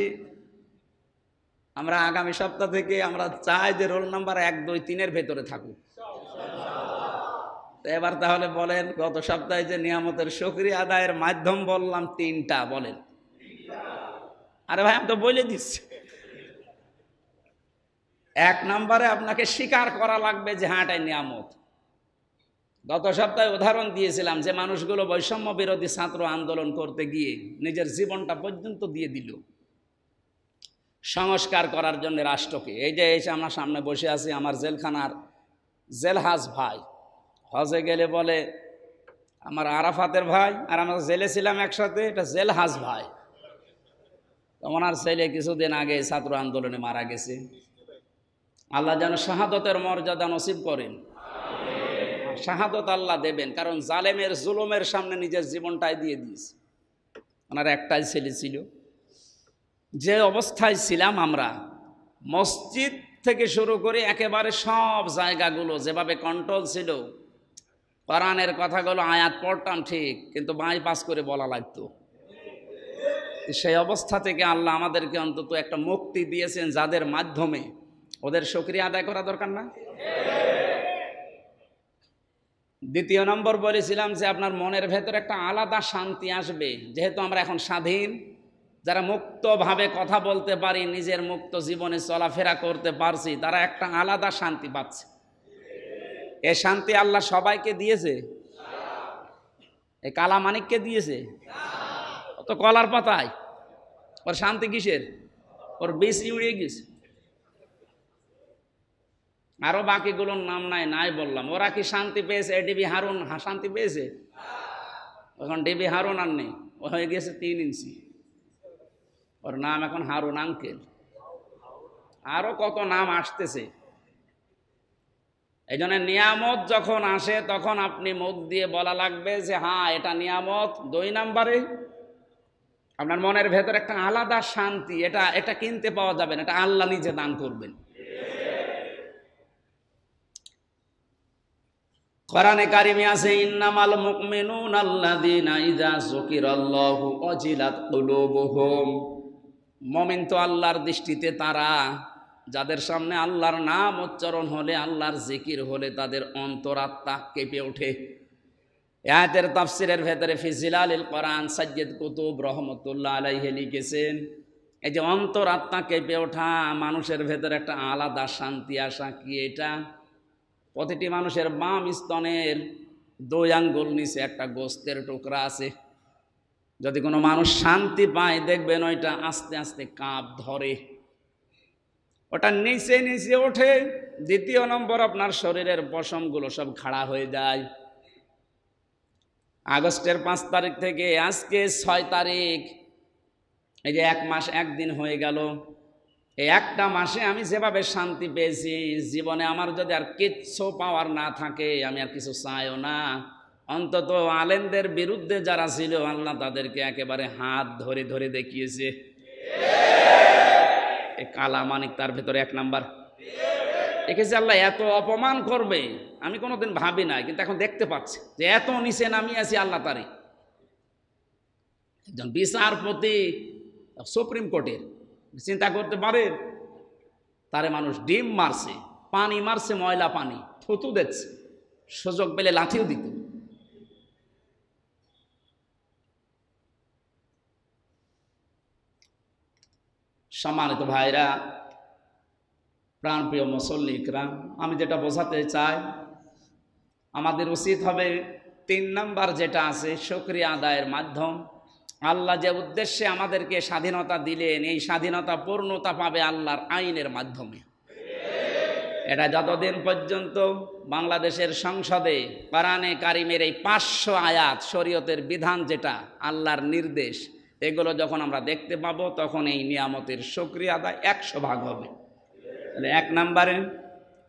আমরা আগামী সপ্তাহ থেকে আমরা চাই যে রোল নাম্বার 1, 2, 3-এর ভেতরে থাকুক। এবার তাহলে বলেন, গত সপ্তাহে যে নিয়ামতের শুকরিয়া আদায়ের মাধ্যম বললাম 3টা, বলেন। আরে ভাই, আমি তো বলে দিচ্ছি। 1 নম্বরে আপনাকে স্বীকার করা লাগবে যে হ্যাঁ, এটাই নিয়ামত। গত সপ্তাহে উদাহরণ দিয়েছিলাম যে মানুষগুলো বৈষম্য বিরোধী ছাত্র আন্দোলন করতে গিয়ে নিজের জীবনটা পর্যন্ত দিয়ে দিল সংস্কার করার জন্য রাষ্ট্রকে। এই যে এসে আমার সামনে বসে আছি, আমার জেলখানার জেলহাজ ভাই। হজে গেলে বলে আমার আরাফাতের ভাই, আর আমরা জেলে ছিলাম একসাথে, এটা জেলহাজ ভাই। ওনার ছেলে কিছুদিন আগে ছাত্র আন্দোলনে মারা গেছে। আল্লাহ যেন শাহাদতের মর্যাদা নসিব করেন। শাহাদত আল্লাহ দেবেন, কারণ জালেমের জুলুমের সামনে নিজের জীবনটাই দিয়ে দিয়েছে। ওনার একটাই ছেলে ছিল। যে অবস্থায় ছিলাম আমরা, মসজিদ থেকে শুরু করে একেবারে সব জায়গাগুলো যেভাবে কন্ট্রোল ছিল, কোরআনের কথাগুলো আয়াত পড়তাম ঠিক, কিন্তু বাইপাস করে বলা লাগতো। সেই অবস্থা থেকে আল্লাহ আমাদেরকে অন্তত একটা মুক্তি দিয়েছেন, যাদের মাধ্যমে ওদের শুকরিয়া আদায় করা দরকার না? দ্বিতীয় নম্বর বলেছিলাম যে আপনার মনের ভেতর একটা আলাদা শান্তি আসবে, যেহেতু আমরা এখন স্বাধীন, যারা মুক্তভাবে কথা বলতে পারি, নিজের মুক্ত জীবনে চলাফেরা করতে পারছি, তারা একটা আলাদা শান্তি পাচ্ছে। এ শান্তি আল্লাহ সবাইকে দিয়েছে? এই কালা মানিককে দিয়েছে? ও তো কলার পাতায়, ওর শান্তি কিসের? ওর বিষ উড়িয়ে গেছে। আরো বাকিগুলোর নাম নাই বললাম। ওরা কি শান্তি পেয়েছে? ডিবি হারুন শান্তি পেয়েছে? এখন ডিবি হারুন আর নেই, ও হয়ে গেছে 3 ইঞ্চি। ওর নাম এখন হারুন আঙ্কেল। আরো কত নাম আসতেছে। এই জন্য নিয়ামত যখন আসে, তখন আপনি মুখ দিয়ে বলা লাগবে যে হ্যাঁ, এটা নিয়ামত। 2 নম্বরে আপনার মনের ভেতর একটা আলাদা শান্তি, এটা কিনতে পাওয়া যাবে না, এটা আল্লাহ নিজে দান করবেন। কোরআনে কারিমে আছে, ইন্নামাল মুমিনুনা আল্লাযীনা ইযা যুকিরাল্লাহু ওয়াজিলাত কুলুবুহুম। মুমিন তো আল্লাহর দৃষ্টিতে তারা, যাদের সামনে আল্লাহর নাম উচ্চারণ হলে, আল্লাহর জিকির হলে তাদের অন্তরাত্মা কেঁপে ওঠে। আয়াতের তাফসিরের ভেতরে ফি জিলালিল কোরআন সাইয়্যিদ কুতুব রহমাতুল্লাহ আলাইহি লিখেছেন, এই যে অন্তরাত্মা কেঁপে ওঠা, মানুষের ভেতরে একটা আলাদা শান্তি আসা, কি এটা? প্রতিটি মানুষের বাম স্তনের 2 আঙ্গুল নিচে একটা গোস্তের টুকরা আছে। যদি কোনো মানুষ শান্তি পায় দেখবেন ওইটা আস্তে আস্তে কাঁপ ধরে, ওটা নিচে নিচে ওঠে। দ্বিতীয় নম্বর, আপনার শরীরের পশমগুলো সব খাড়া হয়ে যায়। আগস্টের 5 তারিখ থেকে আজকে 6 তারিখ, এই যে 1 মাস 1 দিন হয়ে গেল। এই একটা মাসে আমি যেভাবে শান্তি পেয়েছি, জীবনে আমার যদি আর কিচ্ছু পাওয়ার না থাকে, আমি আর কিছু চাইও না। অন্তত আলেমদের বিরুদ্ধে যারা ছিল, আল্লাহ তাদেরকে একেবারে হাত ধরে ধরে দেখিয়েছে। এই কালা মানিক তার ভেতরে 1 নাম্বার। দেখেছি আল্লাহ এত অপমান করবে আমি কোনোদিন ভাবি নাই, কিন্তু এখন দেখতে পাচ্ছি যে এত নিচে নামিয়ে আছি আল্লাহ তারই। একজন বিচারপতি সুপ্রিম কোর্টের, চিন্তা করতে পারে, তারে মানুষ ডিম মারছে, পানি মারছে, ময়লা পানি থুতু দিচ্ছে, সুযোগ পেলে লাঠিও দিত। সম্মানিত ভাইরা, প্রাণপ্রিয় মুসল্লিকরা, আমি যেটা বোঝাতে চাই, আমাদের উচিত হবে 3 নাম্বার যেটা আছে, শুকরিয়া আদায়ের মাধ্যম। আল্লাহ যে উদ্দেশ্যে আমাদেরকে স্বাধীনতা দিলেন, এই স্বাধীনতা পূর্ণতা পাবে আল্লাহর আইনের মাধ্যমে। এটা যতদিন পর্যন্ত বাংলাদেশের সংসদে কোরআনে কারিমের এই 500 আয়াত, শরীয়তের বিধান, যেটা আল্লাহর নির্দেশ, এগুলো যখন আমরা দেখতে পাবো, তখন এই নিয়ামতের শুকরিয়া আদায় 100 ভাগ হবে। 1 নম্বরে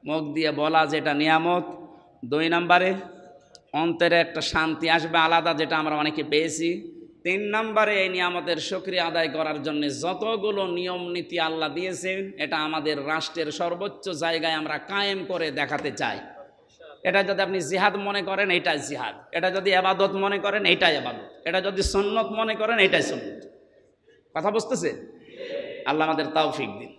মুখ দিয়ে বলা যেটা নিয়ামত, 2 নম্বরে অন্তরে একটা শান্তি আসবে আলাদা, যেটা আমরা অনেকে পেয়েছি। 3 নম্বরে এই নিয়ামতের শুকরিয়া আদায় করার জন্য যতগুলো নিয়ম নীতি আল্লাহ দিয়েছেন, এটা আমাদের রাষ্ট্রের সর্বোচ্চ জায়গায় আমরা কায়েম করে দেখাতে চাই। এটা যদি আপনি জিহাদ মনে করেন, এইটাই জিহাদ। এটা যদি ইবাদত মনে করেন, এইটাই ইবাদত। এটা যদি সুন্নত মনে করেন, এইটাই সুন্নত। কথা বুঝতেছে? আল্লাহ আমাদের তৌফিক দিন।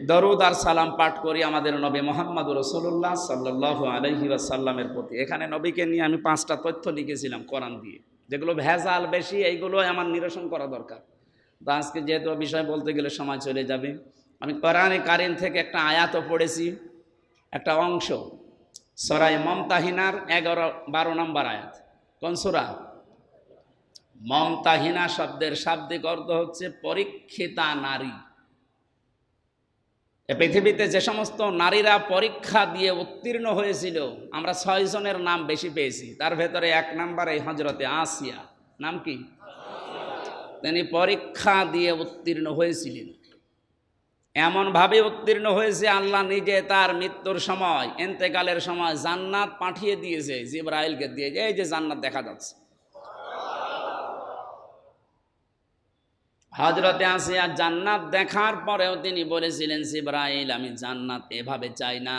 দরুদ আর সালাম পাঠ করি আমাদের নবী মুহাম্মদ রাসূলুল্লাহ সাল্লাল্লাহু আলাইহি ওয়াসাল্লামের প্রতি। এখানে নবীকে নিয়ে আমি 5টা তথ্য লিখেছিলাম কোরআন দিয়ে, যেগুলো ভেজাল বেশি, এইগুলো আমার নিরসন করা দরকার। তো আজকে যেহেতু বিষয় বলতে গেলে সময় চলে যাবে, আমি কোরআনে কারিম থেকে একটা আয়াতও পড়েছি, একটা অংশ, সূরা মুমতাহিনার 11-12 নম্বর আয়াত। কোন সূরা? মুমতাহিনা শব্দের শাব্দিক অর্থ হচ্ছে পরীক্ষিতা নারী। পৃথিবীতে যে সমস্ত নারীরা পরীক্ষা দিয়ে উত্তীর্ণ হয়েছিল, আমরা 6 জনের নাম বেশি পেয়েছি। তার ভেতরে 1 নম্বরে হযরতে আসিয়া। নাম কি? তিনি পরীক্ষা দিয়ে উত্তীর্ণ হয়েছিলেন, এমনভাবে উত্তীর্ণ হয়েছে আল্লাহ নিজে তার মৃত্যুর সময়, ইন্তেকালের সময় জান্নাত পাঠিয়ে দিয়েছে জিবরাইলকে দিয়ে, এই যে জান্নাত দেখা যাচ্ছে। হযরতে আসিয়া জান্নাত দেখার পরেও তিনি বলেছিলেন, জিবরাইল আমি জান্নাত এভাবে চাই না,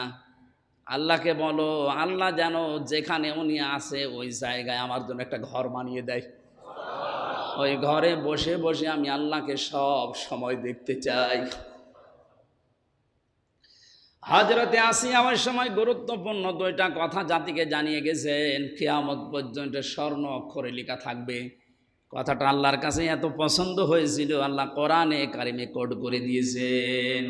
আল্লাহকে বলো আল্লাহ যেন যেখানে উনি আছে ওই জায়গায় আমার জন্য একটা ঘর বানিয়ে দেয়, ওই ঘরে বসে বসে আমি আল্লাহকে সব সময় দেখতে চাই। হযরতে আসিয়া ওই সময় গুরুত্বপূর্ণ 2টা কথা জাতিকে জানিয়ে গেছেন, কিয়ামত পর্যন্ত স্বর্ণ অক্ষরে লেখা থাকবে। কথাটা আল্লাহর কাছে এত পছন্দ হয়েছিল, আল্লাহ কোরআনে কারিমে কোড করে দিয়েছেন।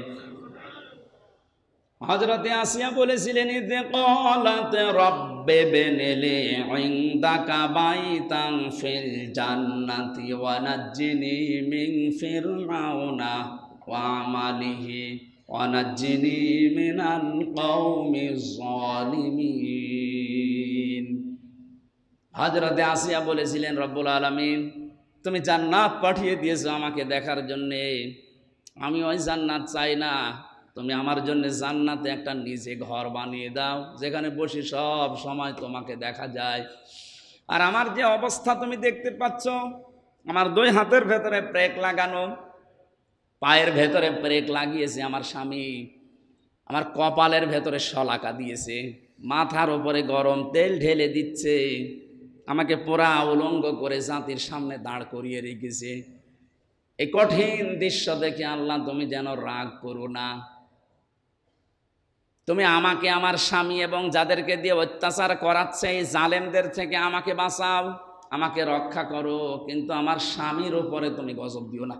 হযরতে আসিয়া বলেছিলেন, ইদ ক্বালাত রাব্বি বিনলি ইনদাকা বাইতান ফিল জান্নাতি ওয়া নাজ্জিনি মিন ফিরআউনা ওয়া আমালিহি ওয়া নাজ্জিনি মিনাল কওমিজ জালিমিন। হযরতে আসিয়া বলেছিলেন, রব্বুল আলামিন তুমি জান্নাত পাঠিয়ে দিয়েছো আমাকে দেখার জন্যে, আমি ওই জান্নাত চাই না, তুমি আমার জন্য জান্নাতে একটা নিজে ঘর বানিয়ে দাও, যেখানে বসে সব সময় তোমাকে দেখা যায়। আর আমার যে অবস্থা তুমি দেখতে পাচ্ছ, আমার 2 হাতের ভেতরে ব্রেক লাগানো, পায়ের ভেতরে ব্রেক লাগিয়েছে আমার স্বামী, আমার কপালের ভেতরে শলাকা দিয়েছে, মাথার উপরে গরম তেল ঢেলে দিচ্ছে, আমাকে পোড়া উলঙ্গ করে জাতির সামনে দাঁড় করিয়ে রেখেছে। এই কঠিন দৃশ্য দেখে আল্লাহ তুমি যেন রাগ করো না, তুমি আমাকে, আমার স্বামী এবং যাদেরকে দিয়ে অত্যাচার করাচ্ছে এই জালেমদের থেকে আমাকে বাঁচাও, আমাকে রক্ষা করো, কিন্তু আমার স্বামীর উপরে তুমি গজব দিও না।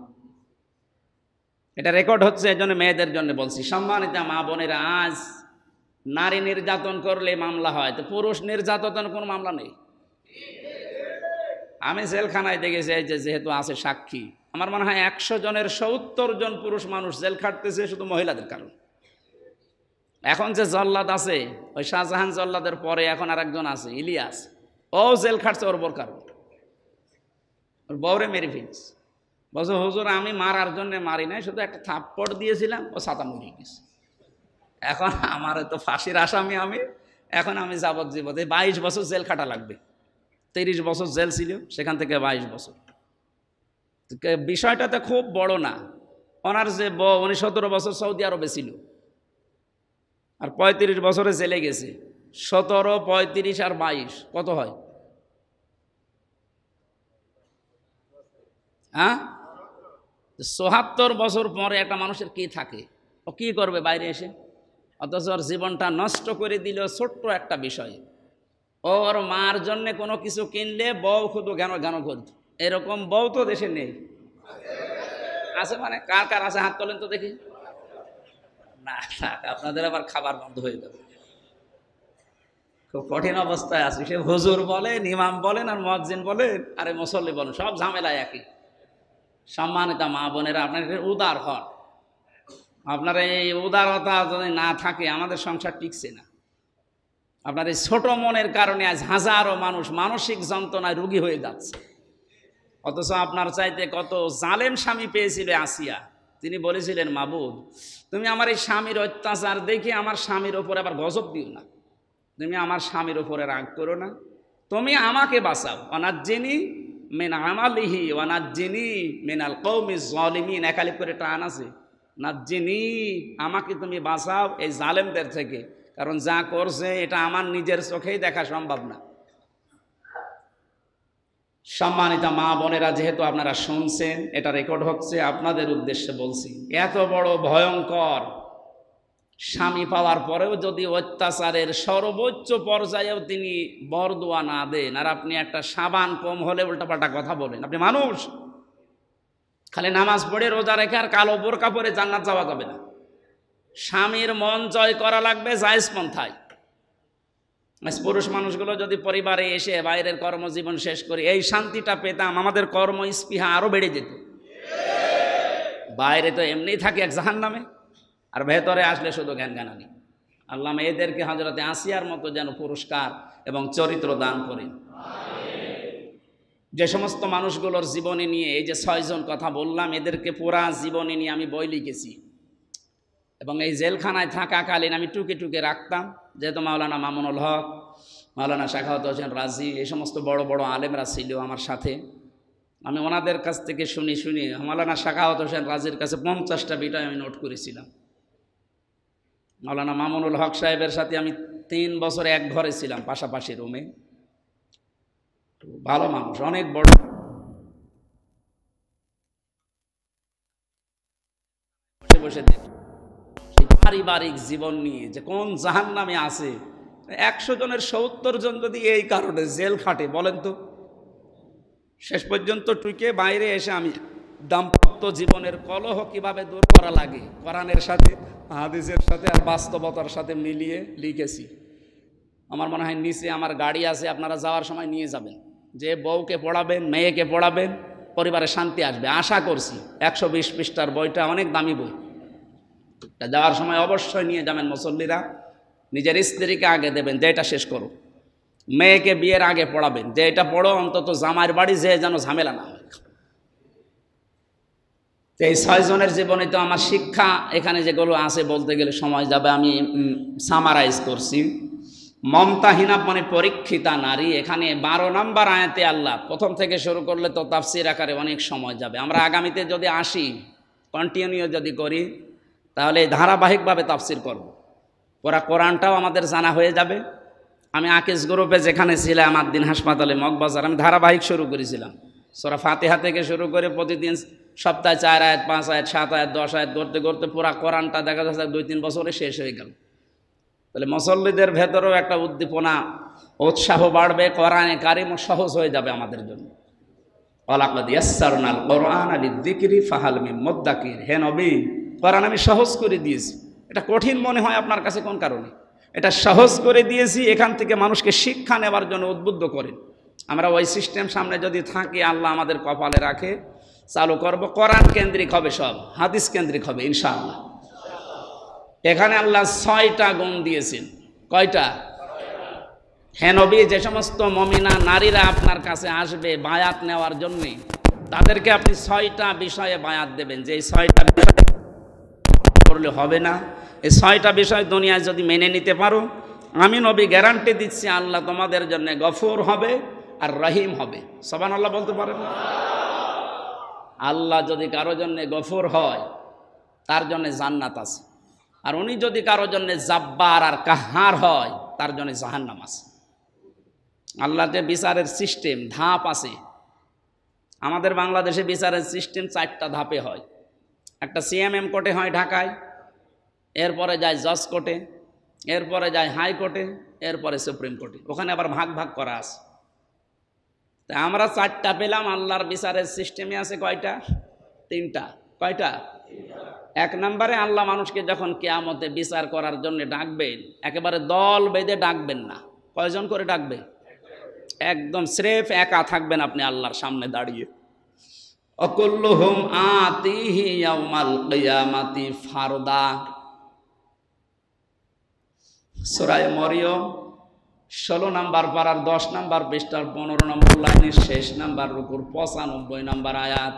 এটা রেকর্ড হচ্ছে, এই জন্য মেয়েদের জন্য বলছি। সম্মানিত মা বোনেরা, আজ নারী নির্যাতন করলে মামলা হয়, তো পুরুষ নির্যাতনের কোনো মামলা নেই। আমি জেলখানায় দেখেছি এই যে যেহেতু আছে সাক্ষী, আমার মনে হয় 100 জনের 70 জন পুরুষ মানুষ জেল খাটতেছে শুধু মহিলাদের কারণে। এখন যে জল্লাদ আছে, ওই শাহজাহান জল্লাদের পরে এখন আর একজন আছে ইলিয়াস, ও জেল খাটছে ওর বোর কারণ, ওর বউরে মেরে ফেলছে। বলছে হুজুর আমি মারার জন্য মারি নাই, শুধু একটা থাপ্পড় দিয়েছিলাম, ও ছাতা মরে গেছে। এখন আমার তো ফাঁসির আসামি আমি, এখন আমি যাবজ্জীবন 22 বছর জেল খাটা লাগবে। 30 বছর জেল ছিল, সেখান থেকে 22 বছর। বিষয়টাতে খুব বড় না। ওনার যে বউ, উনি 17 বছর সৌদি আরবে ছিল, আর 35 বছরে জেলে গেছে। 17, 35 আর 22 কত হয়? হ্যাঁ, 74 বছর পরে একটা মানুষের কি থাকে, ও কি করবে বাইরে এসে? অথচ ওর জীবনটা নষ্ট করে দিল ছোট্ট একটা বিষয়। ওর মার জন্য কোনো কিছু কিনলে বউ শুধু জ্ঞান জ্ঞান করত। এরকম বউ তো দেশে নেই। আছে মানে কার কার আছে হাত তোলেন তো দেখি। না থাক, আপনাদের আবার খাবার বন্ধ হয়ে যাবে। খুব কঠিন অবস্থায় আছি। সে হুজুর বলেন, ইমাম বলেন, আর মুয়াজ্জিন বলেন, আরে মুসল্লি বলেন, সব ঝামেলায় একই। সম্মানিতা মা বোনেরা, আপনার উদার হন। আপনার এই উদারতা যদি না থাকে আমাদের সংসার টিকছে না। আপনার এই ছোট মনের কারণে আজ হাজারো মানুষ মানসিক যন্ত্রণায় রোগী হয়ে যাচ্ছে। অথচ আপনার চাইতে কত জালেম স্বামী পেয়েছিল আসিয়া। তিনি বলেছিলেন, মাবুদ তুমি আমার এই স্বামীর অত্যাচার দেখে আমার স্বামীর ওপরে আবার গজব দিও না, তুমি আমার স্বামীর ওপরে রাগ করো না, তুমি আমাকে বাঁচাও। অনাজ্জিনি মিন আমালিহি ওয়ানাজ্জিনি মিনাল কওমিজ জালিমিন। একালিপ করে টান আছে, নাজ্জিনি, আমাকে তুমি বাঁচাও এই জালেমদের থেকে, কারণ যা করছে এটা আমার নিজের চোখেই দেখা সম্ভব না। সম্মানিত মা বোনেরা, যেহেতু আপনারা শুনছেন, এটা রেকর্ড হচ্ছে, আপনাদের উদ্দেশ্যে বলছি, এত বড় ভয়ঙ্কর স্বামী পাওয়ার পরেও যদি অত্যাচারের সর্বোচ্চ পর্যায়েও তিনি বরদোয়া না দেন, আর আপনি একটা সাবান কম হলে উল্টাপাল্টা কথা বলেন, আপনি মানুষ। খালি নামাজ পড়ে রোজা রেখে আর কালো বোরকা পরে জান্নাত যাওয়া যাবে না। স্বামীর মন জয় করা লাগবে জায়েজ পন্থায়। পুরুষ মানুষগুলো যদি পরিবারে এসে বাইরের কর্মজীবন শেষ করে এই শান্তিটা পেতাম, আমাদের কর্ম স্পৃহা আরো বেড়ে যেত। বাইরে তো এমনিই থাকে এক জাহান্নামে, আর ভেতরে আসলে শুধু জ্ঞান জ্ঞানানি। আল্লাহ এদেরকে হযরতে আসিয়ার মতো যেন পুরস্কার এবং চরিত্র দান করেন। যে সমস্ত মানুষগুলোর জীবনী নিয়ে এই যে 6 জন কথা বললাম, এদেরকে পুরা জীবনী নিয়ে আমি বই লিখেছি, এবং এই জেলখানায় থাকাকালীন আমি টুকে টুকে রাখতাম। যেহেতু মাওলানা মামুনুল হক, মাওলানা শাখাওয়াত হোসেন রাজি, এই সমস্ত বড় বড় আলেমরা ছিল আমার সাথে, আমি ওনাদের কাছ থেকে শুনি মাওলানা শাখাওয়াত হোসেন রাজির কাছে 50টা বিষয় আমি নোট করেছিলাম। মাওলানা মামুনুল হক সাহেবের সাথে আমি 3 বছর এক ঘরে ছিলাম, পাশাপাশি রুমে। ভালো মানুষ, অনেক বড়। বসে বসে পারিবারিক জীবন নিয়ে যে কোন জাহান্নামে আছে। 100 জনের 70 জন যদি এই কারণে জেল খাটে, বলেন তো। শেষ পর্যন্ত টুকে বাইরে এসে আমি দাম্পত্য জীবনের কলহ কিভাবে দূর করা লাগে কোরআনের সাথে, হাদিসের সাথে আর বাস্তবতার সাথে মিলিয়ে লিখেছি। আমার মনে হয় নিচে আমার গাড়ি আছে, আপনারা যাওয়ার সময় নিয়ে যাবেন। যে বউকে পড়াবেন, মেয়েকে পড়াবেন, পরিবারে শান্তি আসবে আশা করছি। 120 পৃষ্ঠার বইটা অনেক দামি বই, যাওয়ার সময় অবশ্যই নিয়ে যাবেন। মুসল্লিরা নিজের স্ত্রীকে আগে দেবেন যে এটা শেষ করো, মেয়েকে বিয়ের আগে পড়াবেন যে এটা পড়ো, অন্তত জামাইয়ের বাড়ি যে যেন ঝামেলা না হয়। এই 6 জনের জীবনে তো আমার শিক্ষা এখানে যেগুলো আছে বলতে গেলে সময় যাবে, আমি সামারাইজ করছি। মমতাহিনা মানে পরীক্ষিতা নারী, এখানে 12 নম্বর আয়াতে আল্লাহ, প্রথম থেকে শুরু করলে তো তাফসীর আকারে অনেক সময় যাবে। আমরা আগামীতে যদি আসি, কন্টিনিউ যদি করি, তাহলে ধারাবাহিকভাবে তাফসীর করব। পুরা কোরআনটাও আমাদের জানা হয়ে যাবে। আমি আকিজ গ্রুপে যেখানে ছিলাম, আমাদ্দিন হাসপাতালে মগবাজার, আমি ধারাবাহিক শুরু করেছিলাম। সূরা ফাতিহা থেকে শুরু করে প্রতিদিন সপ্তাহে 4 আয়াত, 5 আয়াত, 7 আয়াত, 10 আয়াত করতে করতে পুরা কোরআনটা দেখা যাচ্ছে 2-3 বছরে শেষ হয়ে গেল। তাহলে মুসল্লিদের ভেতরেও একটা উদ্দীপনা, উৎসাহ বাড়বে, কোরআনে কারিম সহজ হয়ে যাবে আমাদের জন্য। ওয়ালাকাদ ইয়াসসারনাল কোরআনা লিযিকরি ফাহাল মিন মুদ্দাকির। হে নবী, কোরআন আমি সহজ করে দিয়েছি। এটা কঠিন মনে হয় আপনার কাছে কোন কারণে? এটা সহজ করে দিয়েছি, এখান থেকে মানুষকে শিক্ষা নেওয়ার জন্য উদ্বুদ্ধ করেন। আমরা ওই সিস্টেম সামনে যদি থাকি, আল্লাহ আমাদের কপালে রাখে, চালু করব। কোরআন কেন্দ্রিক হবে, সব হাদিস কেন্দ্রিক হবে ইনশাআল্লাহ। এখানে আল্লাহ 6টা গুণ দিয়েছেন। কয়টা? হে নবী, যে সমস্ত মমিনা নারীরা আপনার কাছে আসবে বায়াত নেওয়ার জন্য, তাদেরকে আপনি 6টা বিষয়ে বায়াত দেবেন। যে এই 6টা বিষয় করলে হবে না, এই 6টা বিষয় দুনিয়ায় যদি মেনে নিতে পারো, আমি নবী গ্যারান্টি দিচ্ছি আল্লাহ তোমাদের জন্য গফুর হবে আর রহিম হবে। সুবহানাল্লাহ বলতে পারেন? আল্লাহ যদি কারো জন্য গফুর হয়, তার জন্য জান্নাত আছে। আর উনি যদি কারো জন্য জাব্বার আর কাহার হয়, তার জন্য জাহান্নাম আছে। আল্লাহর যে বিচারের সিস্টেম, ধাপ আছে। আমাদের বাংলাদেশে বিচারের সিস্টেম 4টা ধাপে হয়। একটা সিএমএম কোর্টে হয় ঢাকায়, এরপরে যায় জজ কোর্টে, এরপরে যায় হাইকোর্টে, এরপরে সুপ্রিম কোর্টে। ওখানে আবার ভাগ ভাগ করা আছে। তা আমরা 4টা পেলাম। আল্লাহর বিচারের সিস্টেমে আছে কয়টা? 3টা। কয়টা? 1 নম্বরে আল্লাহ মানুষকে যখন কিয়ামতে বিচার করার জন্য ডাকবেন, একেবারে দল বেঁধে ডাকবেন না। কয়জন করে ডাকবে? একদম স্রেফ একা থাকবেন আপনি আল্লাহর সামনে দাঁড়িয়ে। অকুল্লুহুম আতিহি ইয়াউমাল কিয়ামাতি ফারদা। সূরা মরিয়ম 16 নম্বর পারার 10 নম্বর পৃষ্ঠার 15 নম্বর লাইনের শেষ নাম্বার রুকুর 95 নম্বর আয়াত।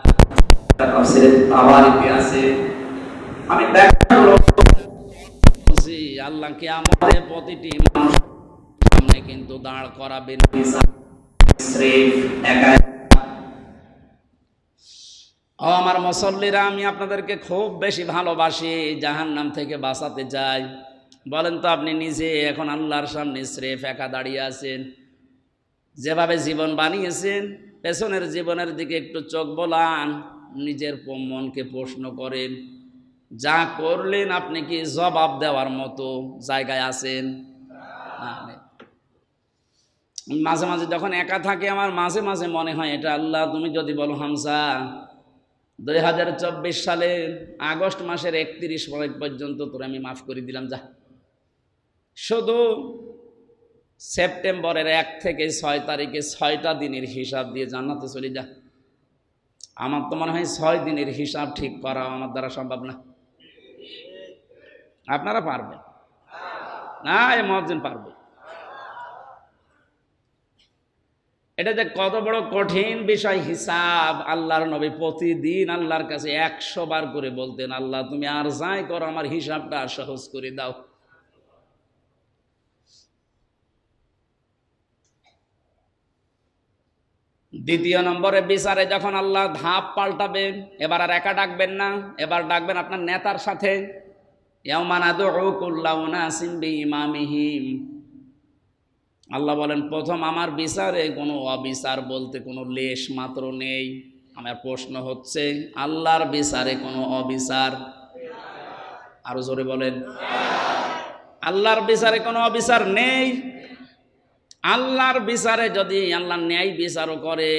তাফসীরে তাবারিতে আছে। আমি বলছি আল্লাহ কিয়ামতে প্রতিটি মানুষ সামনে কিন্তু দাঁড় করাবেন স্রেফ একা। ও আমার মুসল্লিরা, আমি আপনাদেরকে খুব বেশি ভালোবাসি, জাহান্নাম থেকে বাঁচাতে চাই। বলেন তো আপনি নিজে এখন আল্লাহর সামনে স্রেফ একা দাঁড়িয়ে আছেন। যেভাবে জীবন বানিয়েছেন, পেছনের জীবনের দিকে একটু চোখ বোলান, নিজের মনকে প্রশ্ন করেন, যা করলেন আপনি কি জবাব দেওয়ার মতো জায়গায় আছেন? মাঝে মাঝে যখন একা থাকে, আমার মাঝে মাঝে মনে হয় এটা আল্লাহ তুমি যদি বলো হামজা 2024 সালের আগস্ট মাসের 31 তারিখ পর্যন্ত তোর আমি মাফ করে দিলাম, যা শুধু সেপ্টেম্বরের 1 থেকে 6 তারিখে 6টা দিনের হিসাব দিয়ে জান্নাতে চলে যা। আমার তো মনে হয় 6 দিনের হিসাব ঠিক করা আমার দ্বারা সম্ভব না। আপনারা পারবেন না? এই মুয়াজ্জিন পারবে। এটা যে কত বড় কঠিন বিষয় হিসাব। আল্লাহর নবী প্রতিদিন আল্লাহর কাছে 100 বার করে বলতেন, আল্লাহ তুমি আর যাই করো আমার হিসাবটা সহজ করে দাও। দ্বিতীয় নম্বরে বিচারে যখন আল্লাহ ধাপ পাল্টাবেন, এবার আর একা ডাকবেন না, এবার ডাকবেন আপনার নেতার সাথে। ইয়াউমা নাদউ কুল্লা উনাসিম বিইমামিহিম। আল্লাহ বলেন প্রথম আমার বিচারে কোনো অবিচার বলতে কোনো লেশ মাত্র নেই। আমার প্রশ্ন হচ্ছে, আল্লাহর বিচারে কোনো অবিচার? আরো জোরে বলেন। আল্লাহর বিচারে কোনো অবিচার নেই। আল্লাহর বিচারে যদি আল্লাহ ন্যায় বিচারও করে,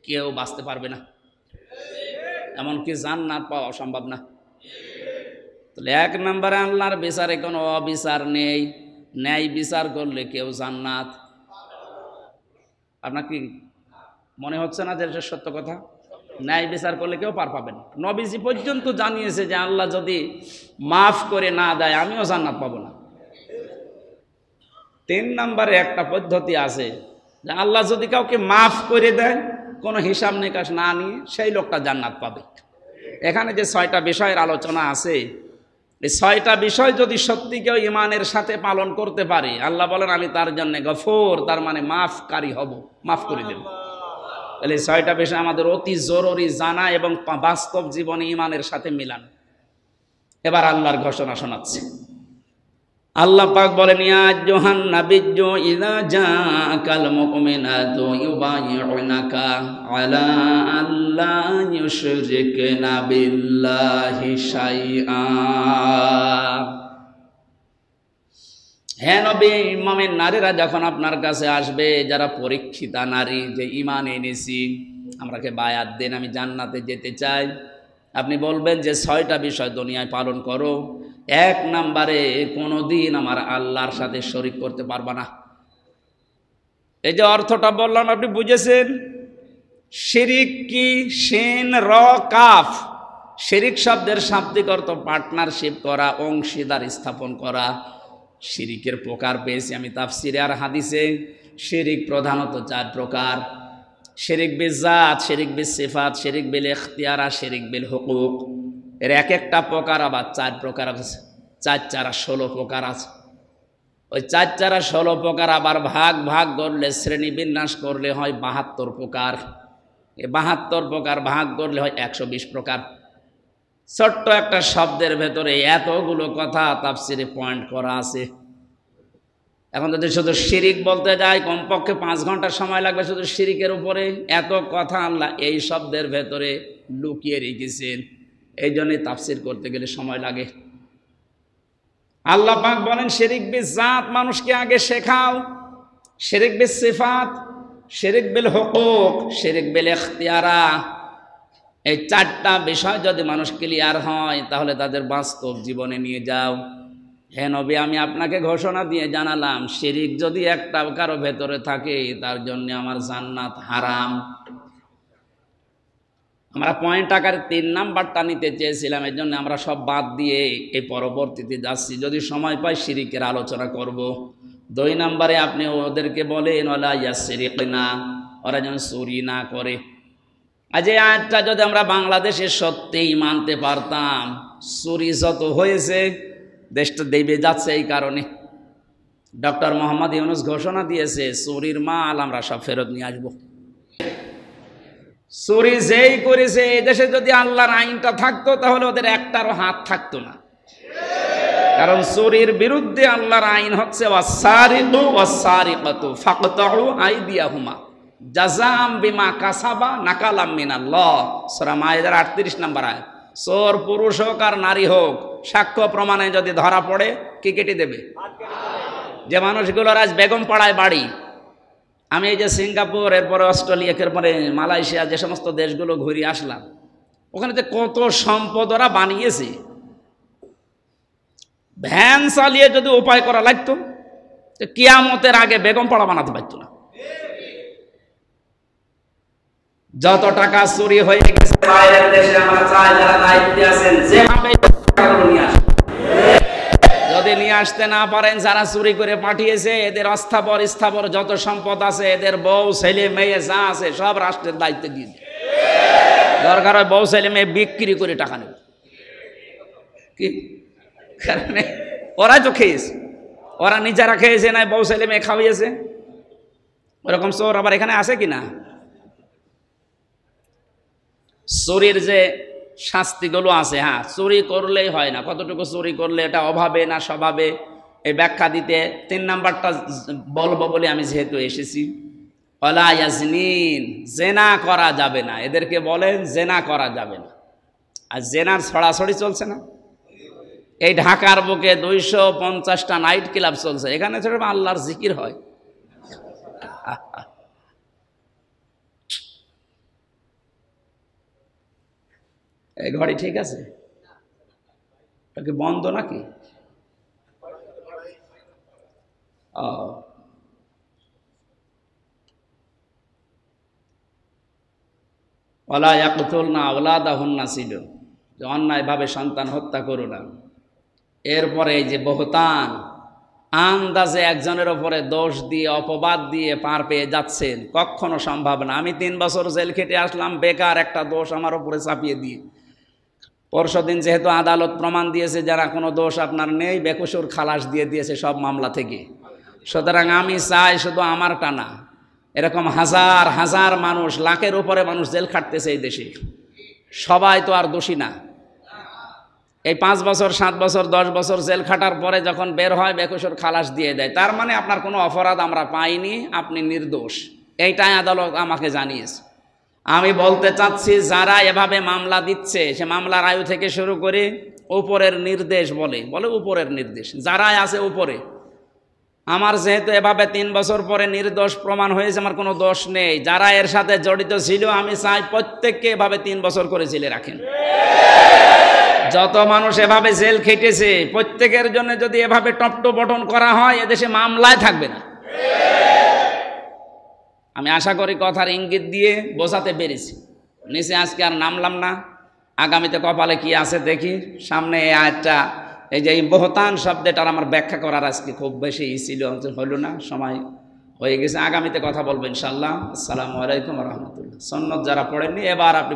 কেউ বাঁচতে পারবে না, এমনকি জান্নাত পাওয়া অসম্ভব না। তাহলে 1 নম্বরে আল্লাহর বিচারে কোনো অবিচার নেই। ন্যায় বিচার করলে কেউ জান্নাত। আপনার কি মনে হচ্ছে না যে এটা সত্য কথা? ন্যায় বিচার করলে কেউ পার পাবেন। নবীজি পর্যন্ত জানিয়েছে যে আল্লাহ যদি মাফ করে না দেয়, আমিও জান্নাত পাবো না। 3 নম্বরে একটা পদ্ধতি আছে যে আল্লাহ যদি কাউকে মাফ করে দেয়, কোনো হিসাব নিকাশ না নিয়ে, সেই লোকটা জান্নাত পাবে। এখানে যে 6টা বিষয়ের আলোচনা আছে, এই 6টা বিষয় যদি সত্যি কেউ ইমানের সাথে পালন করতে পারে, আল্লাহ বলেন আমি তার জন্য গফুর, তার মানে মাফকারী হব, মাফ করে দেব। তাহলে 6টা বিষয় আমাদের অতি জরুরি জানা এবং বাস্তব জীবনে ইমানের সাথে মিলান। এবার আল্লাহর ঘোষণা শোনাচ্ছি। আল্লাহ পাক বলেন, ইয়া আইয়ুহান নাবিয়্যু ইযা জাআকাল মুমিনাতু ইউবাইয়ুনাকা আলা আল্লা ইউশরিকনা বিল্লাহি শাইআ। হে নবী, মুমিন নারীরা যখন আপনার কাছে আসবে, যারা পরীক্ষিতা নারী, যে ঈমান এনেছি, আমাকে বায়াত দেন, আমি জান্নাতে যেতে চাই, আপনি বলবেন যে 6টা বিষয় দুনিয়ায় পালন করো। 1 নম্বরে কোনোদিন আমার আল্লাহর সাথে শরীক করতে পারবা না। এই যে অর্থটা বললাম আপনি বুঝেছেন? শিরিক কি? শিন র কাফ। শিরিক শব্দের শাব্দিক অর্থ পার্টনারশিপ করা, অংশীদার স্থাপন করা। শিরিকের প্রকার পেয়েছি আমি তাফসিরে আর হাদিসে। শিরিক প্রধানত 4 প্রকার: শিরিক বিল জাত, শিরিক বিল সিফাত, শিরিক বিল ইখতিয়ার, শিরিক বিল হুকুক। এর এক একটা প্রকার আবার 4 প্রকার আছে। 4 4 16 প্রকার আছে। ওই 4 4 16 প্রকার আবার ভাগ ভাগ করলে, শ্রেণী বিন্যাস করলে হয় 72 প্রকার। এই 72 প্রকার ভাগ করলে হয় 120 প্রকার। ছোট্ট একটা শব্দের ভেতরে এতগুলো কথা তাফসিরে পয়েন্ট করা আছে। এখন যদি শুধু শিরিক বলতে যাই, কমপক্ষে 5 ঘন্টা সময় লাগবে শুধু শিরিকের উপরে। এত কথা আল্লাহ এই শব্দের ভেতরে লুকিয়ে রেখেছেন, এই জন্যই তাফসির করতে গেলে সময় লাগে। আল্লাহ পাক বলেন শিরিক বিল জাত মানুষকে আগে শেখাও, শিরিক বিল সিফাত, শিরিক বিল হুকুক, শিরিক বিল ইখতিয়ারা। এই 4টা বিষয় যদি মানুষ ক্লিয়ার হয় তাহলে তাদের বাস্তব জীবনে নিয়ে যাও। হে নবী, আমি আপনাকে ঘোষণা দিয়ে জানালাম শিরিক যদি একটা কারো ভেতরে থাকে তার জন্য আমার জান্নাত হারাম। আমরা পয়েন্ট আকারে 3 নাম্বারটা নিতে চেয়েছিলাম, এই জন্য আমরা সব বাদ দিয়ে এই পরবর্তীতে যাচ্ছি। যদি সময় পাই শিরিকের আলোচনা করব। 2 নাম্বারে আপনি ওদেরকে বলেন ওয়ালা ইয়াসরিকনা, ওরা যেন চুরি না করে। আজ এই আয়াতটা যদি আমরা বাংলাদেশে সত্যিই মানতে পারতাম, চুরি যত হয়েছে দেশটা দেবে যাচ্ছে। এই কারণে ডক্টর মোহাম্মদ ইউনূস ঘোষণা দিয়েছে চুরির মাল আমরা সব ফেরত নিয়ে আসবো। চুরি যেই করেছে এই দেশে যদি আল্লাহর আইনটা থাকতো তাহলে ওদের একটারও হাত থাকতো না। কারণ চুরির বিরুদ্ধে আল্লাহর আইন হচ্ছে ওয়াসারিকু ওয়াসারিকাতু ফাকতাউ আইদিয়াহুমা জাযাআম বিমা কাসাবা নাকালাম মিনাল্লাহ। সূরা মায়েদার 38 নম্বর আয়াত। চোর পুরুষ হোক আর নারী হোক, সাক্ষ্য প্রমাণে যদি ধরা পড়ে কি কেটে দেবে? যে মানুষগুলোর আজ বেগম পাড়ায় বাড়ি, আমি এই যে সিঙ্গাপুর, এরপরে অস্ট্রেলিয়া, এরপরে মালয়েশিয়া, যে সমস্ত দেশগুলো ঘুরে আসলাম, ওখানে যে কত সম্পদ ওরা বানিয়েছে। ভ্যান চালিয়ে যদি উপায় করা লাগতো কিয়ামতের আগে বেগম পাড়া বানাতে পারতো না। যত টাকা চুরি হয়ে গেছে বাইরের দেশে, আমরা চাই যারা দায়িত্বে আছেন যেভাবে নিয়ে আসেন। যদি নিয়ে আসতে না পারেন, যারা চুরি করে পাঠিয়েছে এদের স্থাবর যত সম্পদ আছে, এদের বউ ছেলে মেয়ে যা আছে সব রাষ্ট্রের দায়িত্বে দিয়ে দেয়। দরকার হয় বউ ছেলে মেয়ে বিক্রি করে টাকা নেবে। কি কারণে? ওরাই তো খেয়েছে, ওরা নিজেরা খেয়েছে না বউ ছেলে মেয়ে খাওয়িয়েছে। ওরকম চোর আবার এখানে আছে কিনা? চুরির যে শাস্তিগুলো আছে, হ্যাঁ চুরি করলেই হয় না। কতটুকু চুরি করলে এটা অভাবে না স্বভাবে, এই ব্যাখ্যা দিতে 3 নাম্বারটা বলবো বলে আমি যেহেতু এসেছি। ওয়ালা ইয়াজনিন, জেনা করা যাবে না। এদেরকে বলেন জেনা করা যাবে না। আর জেনার ছড়াছড়ি চলছে না? এই ঢাকার বুকে 250টা নাইট ক্লাব চলছে, এখানে ছোট আল্লাহর জিকির হয়। এই ঘড়ি ঠিক আছে? এটা কি বন্ধ নাকি? ওয়ালা ইয়াকতুলনা আওলাদাহুন্না ছিল যে অন্যায়ভাবে সন্তান হত্যা করো না। এরপরে এই যে বহতান, আন্দাজে একজনের ওপরে দোষ দিয়ে অপবাদ দিয়ে পার পেয়ে যাচ্ছেন, কখনো সম্ভব না। আমি 3 বছর জেল খেটে আসলাম বেকার একটা দোষ আমার ওপরে চাপিয়ে দিয়ে। পরশুদিন যেহেতু আদালত প্রমাণ দিয়েছে যারা কোনো দোষ আপনার নেই, বেকসুর খালাস দিয়ে দিয়েছে সব মামলা থেকে। সুতরাং আমি চাই শুধু আমারটা না, এরকম হাজার হাজার মানুষ, লাখের উপরে মানুষ জেল খাটতেছে এই দেশে, সবাই তো আর দোষী না। এই 5 বছর 7 বছর 10 বছর জেল খাটার পরে যখন বের হয় বেকসুর খালাস দিয়ে দেয়, তার মানে আপনার কোনো অপরাধ আমরা পাইনি, আপনি নির্দোষ, এইটাই আদালত আমাকে জানিয়েছে। আমি বলতে চাচ্ছি যারা এভাবে মামলা দিচ্ছে, সে মামলার আয়ু থেকে শুরু করে উপরের নির্দেশ বলে উপরের নির্দেশ যারাই আছে উপরে, আমার যেহেতু এভাবে 3 বছর পরে নির্দোষ প্রমাণ হয়েছে, আমার কোনো দোষ নেই, যারা এর সাথে জড়িত ছিল আমি চাই প্রত্যেককে এভাবে 3 বছর করে জেলে রাখেন। যত মানুষ এভাবে জেল খেটেছে প্রত্যেকের জন্য যদি এভাবে টপটো বটন করা হয়, এদেশে মামলায় থাকবে না। আমি আশা করি কথার ইঙ্গিত দিয়ে বোঝাতে পেরেছি। নিচে আজকে আর নামলাম না, আগামীতে কপালে কি আছে দেখি। সামনে এই আয়াতটা, এই যে এই বহতান শব্দটার আমার ব্যাখ্যা করার আজকে খুব বেশি ছিল, হলো না, সময় হয়ে গেছে। আগামীতে কথা বলবো ইনশাআল্লাহ। আসসালামু আলাইকুম রহমতুল্লাহ। সন্ন্যত যারা পড়েননি এবার আপনি